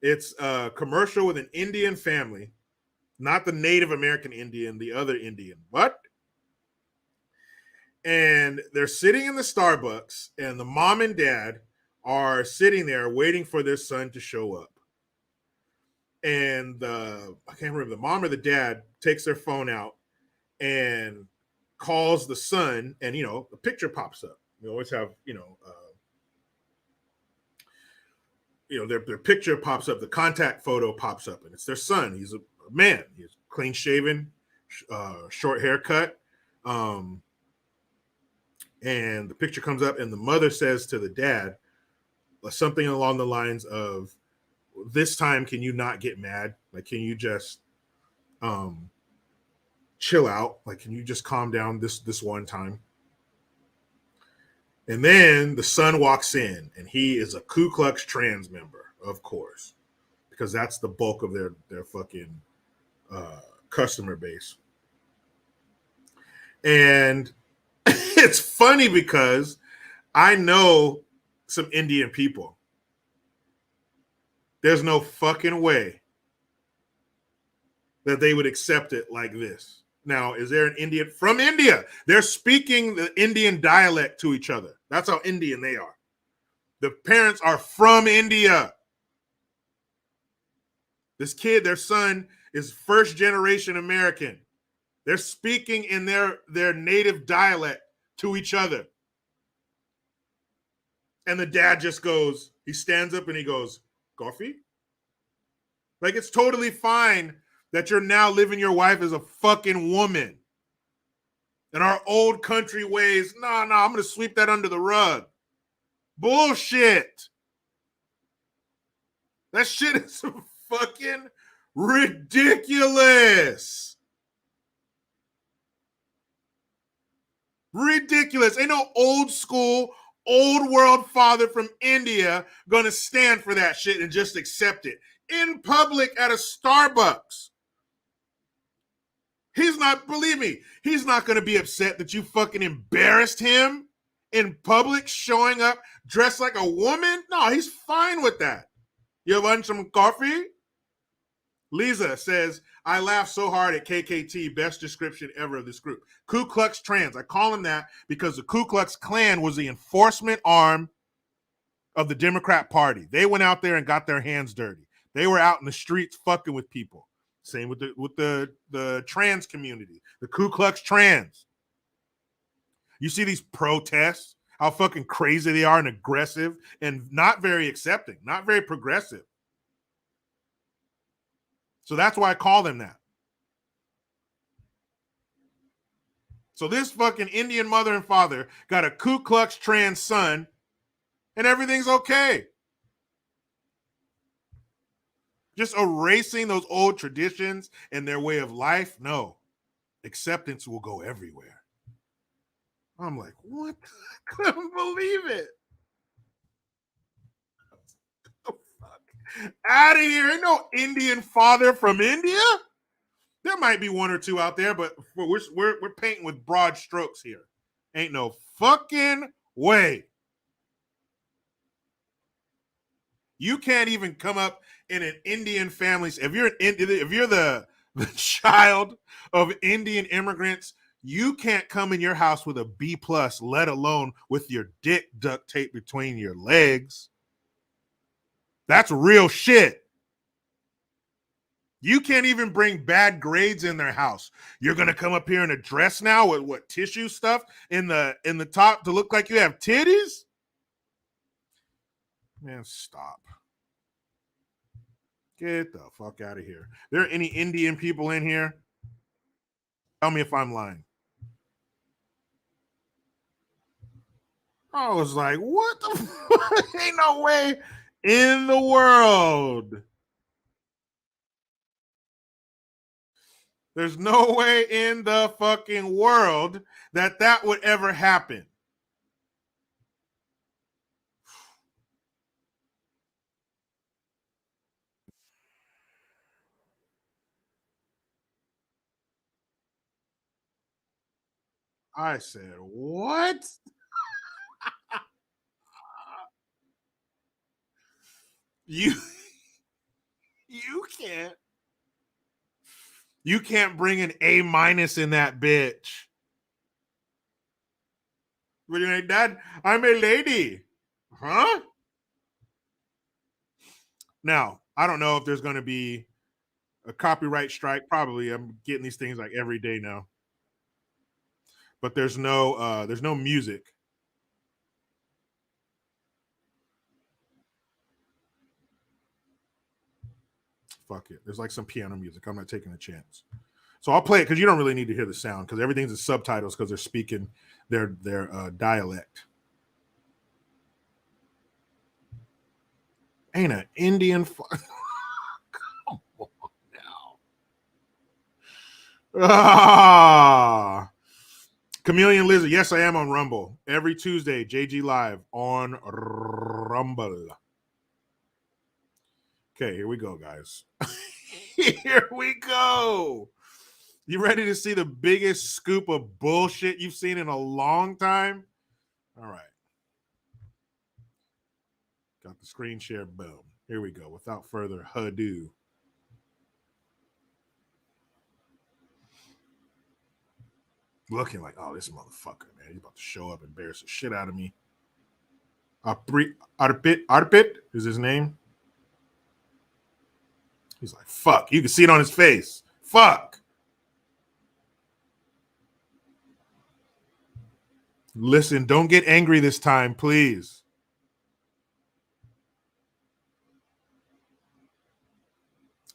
It's a commercial with an Indian family, not the Native American Indian, the other Indian. What? And they're sitting in the Starbucks, and the mom and dad are sitting there waiting for their son to show up. And I can't remember, the mom or the dad takes their phone out and calls the son, and the picture pops up. We always have their picture pops up, the contact photo pops up, and it's their son. He's a man. He's clean shaven, short haircut, and the picture comes up, and the mother says to the dad something along the lines of, this time, can you not get mad? Like, can you just chill out? Like, can you just calm down this one time? And then the son walks in, and he is a Ku Klux Trans member, of course, because that's the bulk of their fucking customer base. And it's funny because I know some Indian people. There's no fucking way that they would accept it like this. Now, is there an Indian from India? They're speaking the Indian dialect to each other. That's how Indian they are. The parents are from India. This kid, their son, is first generation American. They're speaking in their native dialect to each other. And the dad just goes, he stands up and he goes, coffee? Like, it's totally fine that you're now living your wife as a fucking woman. In our old country ways, no, I'm going to sweep that under the rug. Bullshit. That shit is fucking ridiculous. Ridiculous. Ain't no old school, old world father from India going to stand for that shit and just accept it. In public at a Starbucks. He's not, believe me, he's not going to be upset that you fucking embarrassed him in public showing up dressed like a woman. No, he's fine with that. You want some coffee? Lisa says, I laugh so hard at KKT, best description ever of this group. Ku Klux Trans. I call them that because the Ku Klux Klan was the enforcement arm of the Democrat Party. They went out there and got their hands dirty. They were out in the streets fucking with people. Same with the trans community, the Ku Klux Trans. You see these protests, how fucking crazy they are and aggressive and not very accepting, not very progressive. So that's why I call them that. So this fucking Indian mother and father got a Ku Klux trans son, and everything's okay. Just erasing those old traditions and their way of life? No. Acceptance will go everywhere. I'm like, what? I couldn't believe it. Oh, fuck. Out of here. Ain't no Indian father from India. There might be one or two out there, but we're painting with broad strokes here. Ain't no fucking way. You can't even come up in an Indian family. If you're the child of Indian immigrants, you can't come in your house with a B plus, let alone with your dick duct tape between your legs. That's real shit. You can't even bring bad grades in their house. You're gonna come up here in a dress now with what, tissue stuff in the top to look like you have titties? Man, stop. Get the fuck out of here. There are any Indian people in here? Tell me if I'm lying. I was like, what the fuck? Ain't no way in the world. There's no way in the fucking world that would ever happen. I said, what? You you can't bring an A minus in that bitch. What do you mean, Dad? I'm a lady. Huh? Now, I don't know if there's going to be a copyright strike. Probably. I'm getting these things like every day now. But there's no music. Fuck it. There's like some piano music. I'm not taking a chance. So I'll play it because you don't really need to hear the sound because everything's in subtitles because they're speaking their dialect. Ain't an Indian. Come on now. Ah. Chameleon Lizard. Yes, I am on Rumble. Every Tuesday, JG Live on Rumble. Okay, here we go, guys. Here we go. You ready to see the biggest scoop of bullshit you've seen in a long time? All right. Got the screen share. Boom. Here we go. Without further ado. Looking like, oh, this motherfucker, man. He's about to show up and embarrass the shit out of me. Arpit is his name. He's like, fuck. You can see it on his face. Fuck. Listen, don't get angry this time, please.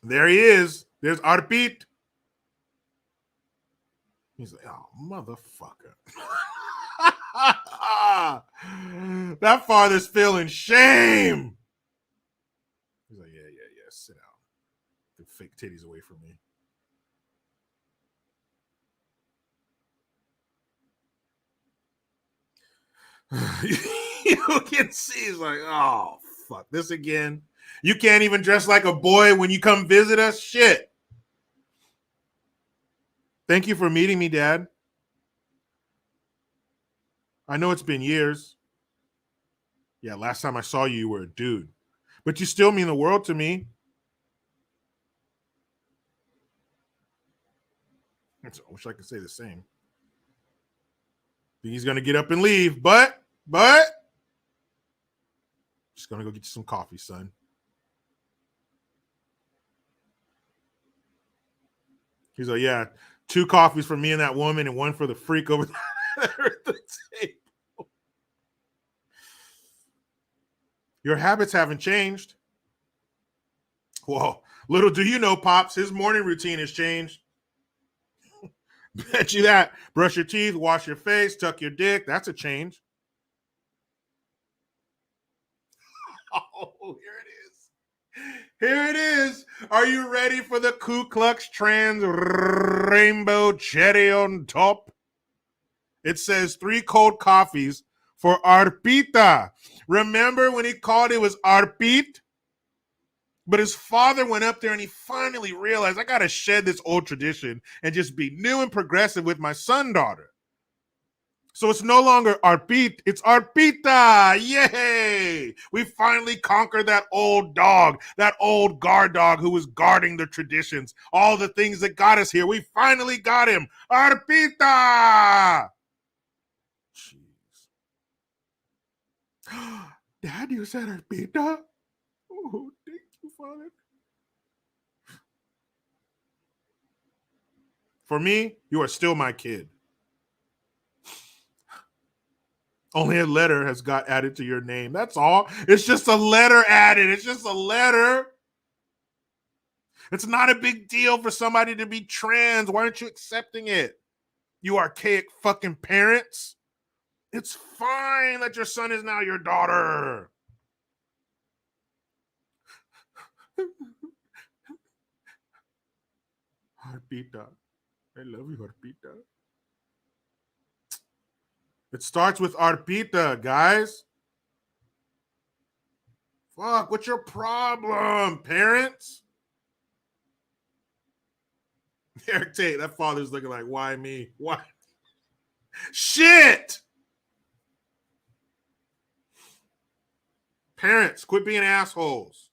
There he is. There's Arpit. He's like, oh, motherfucker. That father's feeling shame. He's like, yeah. Sit down. The fake titties away from me. You can see he's like, oh, fuck this again. You can't even dress like a boy when you come visit us? Shit. Thank you for meeting me, Dad. I know it's been years. Yeah, last time I saw you, you were a dude. But you still mean the world to me. I wish I could say the same. Think he's going to get up and leave, but just going to go get you some coffee, son. He's like, yeah, 2 coffees for me and that woman and 1 for the freak over there at the table. Your habits haven't changed. Well, little do you know, Pops, his morning routine has changed. Bet you that. Brush your teeth, wash your face, tuck your dick. That's a change. Oh, here it is. Here it is. Are you ready for the Ku Klux Trans rainbow cherry on top? It says 3 cold coffees for Arpita. Remember when he called it was Arpit? But his father went up there and he finally realized, I got to shed this old tradition and just be new and progressive with my son daughter. So it's no longer Arpit, it's Arpita. Yay! We finally conquered that old dog, that old guard dog who was guarding the traditions, all the things that got us here. We finally got him. Arpita! Jeez. Dad, you said Arpita? Oh, thank you, Father. For me, you are still my kid. Only a letter has got added to your name. That's all. It's just a letter added. It's just a letter. It's not a big deal for somebody to be trans. Why aren't you accepting it? You archaic fucking parents. It's fine that your son is now your daughter. Arpita. I love you, Arpita. It starts with Arpita, guys. Fuck, what's your problem, parents? Eric Tate, that father's looking like, why me? Why? Shit! Parents, quit being assholes.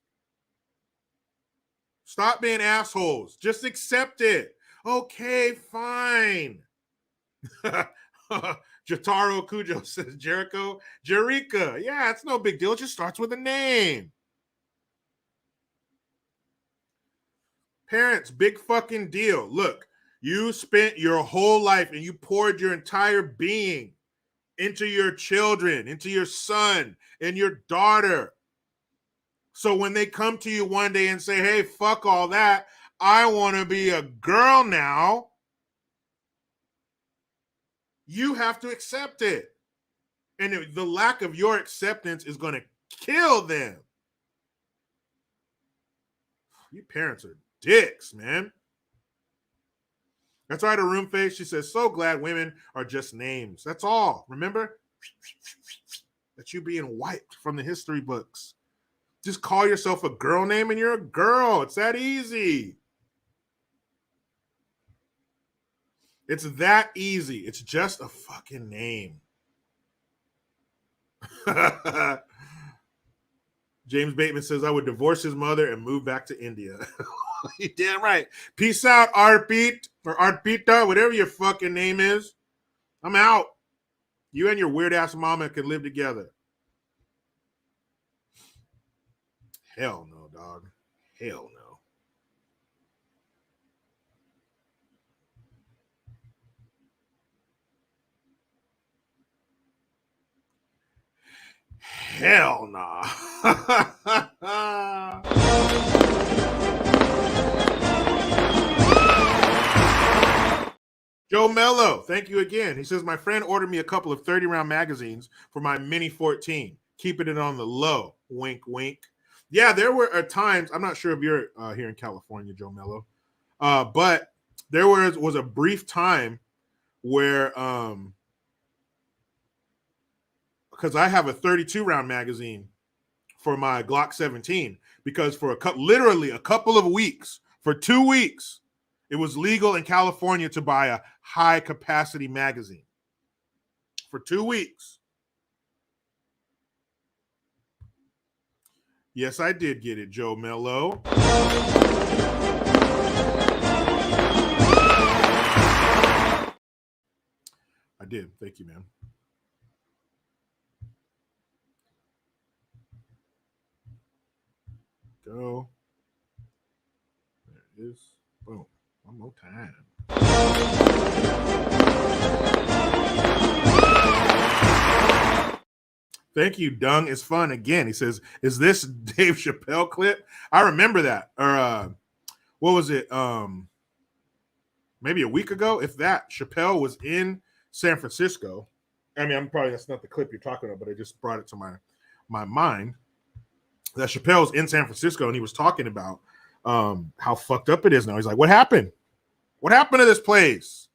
Stop being assholes. Just accept it. Okay, fine. Jotaro Kujo says Jericho. Jerica. Yeah, it's no big deal. It just starts with a name. Parents, big fucking deal. Look, you spent your whole life and you poured your entire being into your children, into your son and your daughter. So when they come to you one day and say, hey, fuck all that, I want to be a girl now, you have to accept it. And the lack of your acceptance is going to kill them. You parents are dicks, man. That's right, a room face. She says, so glad women are just names. That's all. Remember? That you being wiped from the history books. Just call yourself a girl name and you're a girl. It's that easy. It's that easy. It's just a fucking name. James Bateman says, I would divorce his mother and move back to India. You damn right. Peace out, Arpit or Arpita, whatever your fucking name is. I'm out. You and your weird ass mama can live together. Hell no, dog. Hell no. Hell nah. Joe Mello, thank you again. He says, my friend ordered me a couple of 30-round magazines for my Mini 14, keeping it on the low. Wink, wink. Yeah, there were times, I'm not sure if you're here in California, Joe Mello, but there was a brief time where, because I have a 32-round magazine for my Glock 17, because for literally a couple of weeks, for 2 weeks, it was legal in California to buy a high-capacity magazine. For 2 weeks. Yes, I did get it, Joe Mello. I did. Thank you, man. Go. There it is. Boom. One more time. Thank you, Dung. It's fun again. He says, is this Dave Chappelle clip? I remember that. Or what was it? maybe a week ago, if that, Chappelle was in San Francisco. I mean, that's not the clip you're talking about, but I just brought it to my mind that Chappelle's in San Francisco and he was talking about how fucked up it is now. He's like, what happened? What happened to this place?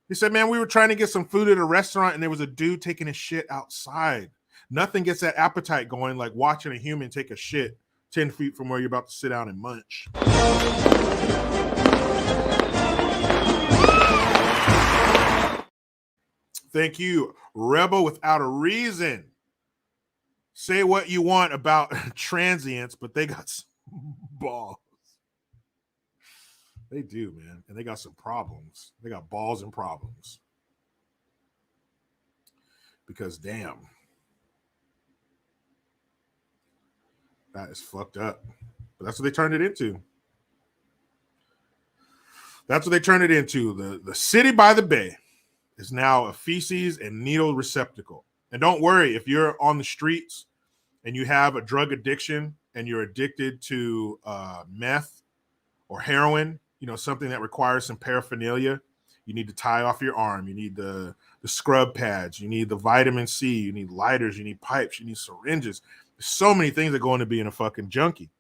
He said, man, we were trying to get some food at a restaurant and there was a dude taking a shit outside. Nothing gets that appetite going like watching a human take a shit 10 feet from where you're about to sit down and munch. Thank you, Rebel Without a Reason. Say what you want about transients, but they got some balls. They do, man. And they got some problems. They got balls and problems. Because damn. That is fucked up. But that's what they turned it into. That's what they turned it into. The city by the bay is now a feces and needle receptacle. And don't worry, if you're on the streets and you have a drug addiction and you're addicted to meth or heroin, something that requires some paraphernalia, you need to tie off your arm. You need the scrub pads. You need the vitamin C. You need lighters. You need pipes. You need syringes. There's so many things that go into being a fucking junkie.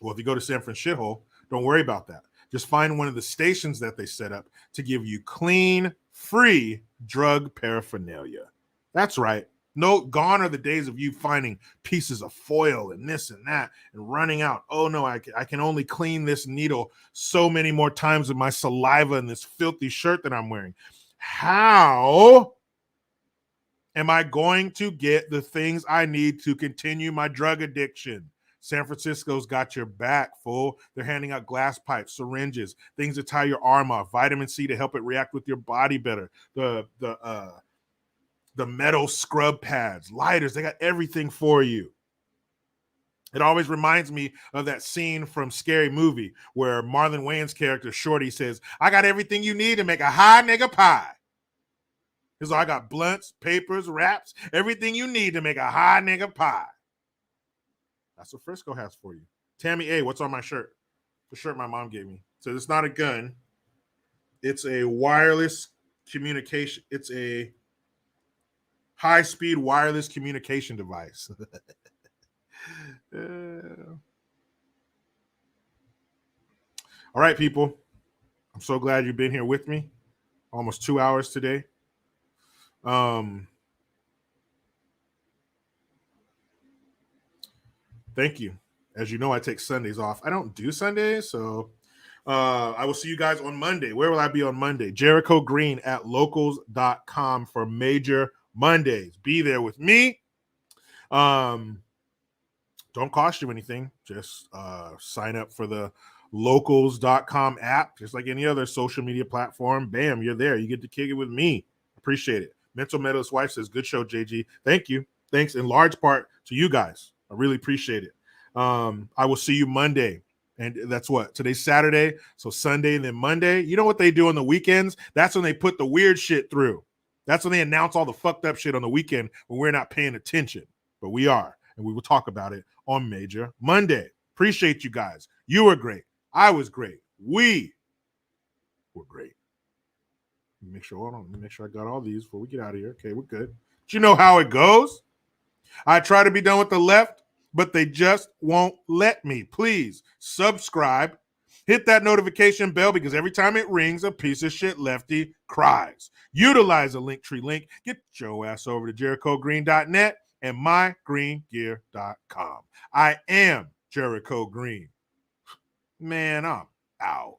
Well, if you go to San Francisco, don't worry about that. Just find one of the stations that they set up to give you clean, free drug paraphernalia. That's right. No, gone are the days of you finding pieces of foil and this and that and running out. Oh, no, I can only clean this needle so many more times with my saliva and this filthy shirt that I'm wearing. How am I going to get the things I need to continue my drug addiction? San Francisco's got your back, fool. They're handing out glass pipes, syringes, things to tie your arm off, vitamin C to help it react with your body better, the metal scrub pads, lighters. They got everything for you. It always reminds me of that scene from Scary Movie where Marlon Wayans' character, Shorty, says, I got everything you need to make a high nigga pie. He's like, I got blunts, papers, wraps, everything you need to make a high nigga pie. That's what Frisco has for you. Tammy A, what's on my shirt? The shirt my mom gave me. So it's not a gun. It's a wireless communication. It's a high-speed wireless communication device. All right, people. I'm so glad you've been here with me. Almost 2 hours today. Thank you. As you know, I take Sundays off. I don't do Sundays, so I will see you guys on Monday. Where will I be on Monday? Jericho Green at locals.com for Major Mondays. Be there with me. Don't cost you anything. Just sign up for the locals.com app, just like any other social media platform. Bam, you're there. You get to kick it with me. Appreciate it. Mental Medalist Wife says, good show, JG. Thank you. Thanks in large part to you guys. I really appreciate it. I will see you Monday. And that's what? Today's Saturday. So Sunday and then Monday. You know what they do on the weekends? That's when they put the weird shit through. That's when they announce all the fucked up shit on the weekend when we're not paying attention. But we are. And we will talk about it on Major Monday. Appreciate you guys. You were great. I was great. We were great. Let me make sure I got all these before we get out of here. Okay, we're good. But you know how it goes. I try to be done with the left, but they just won't let me. Please subscribe. Hit that notification bell because every time it rings, a piece of shit lefty cries. Utilize the Linktree link. Get your ass over to JerichoGreen.net and mygreengear.com. I am Jericho Green. Man, I'm out.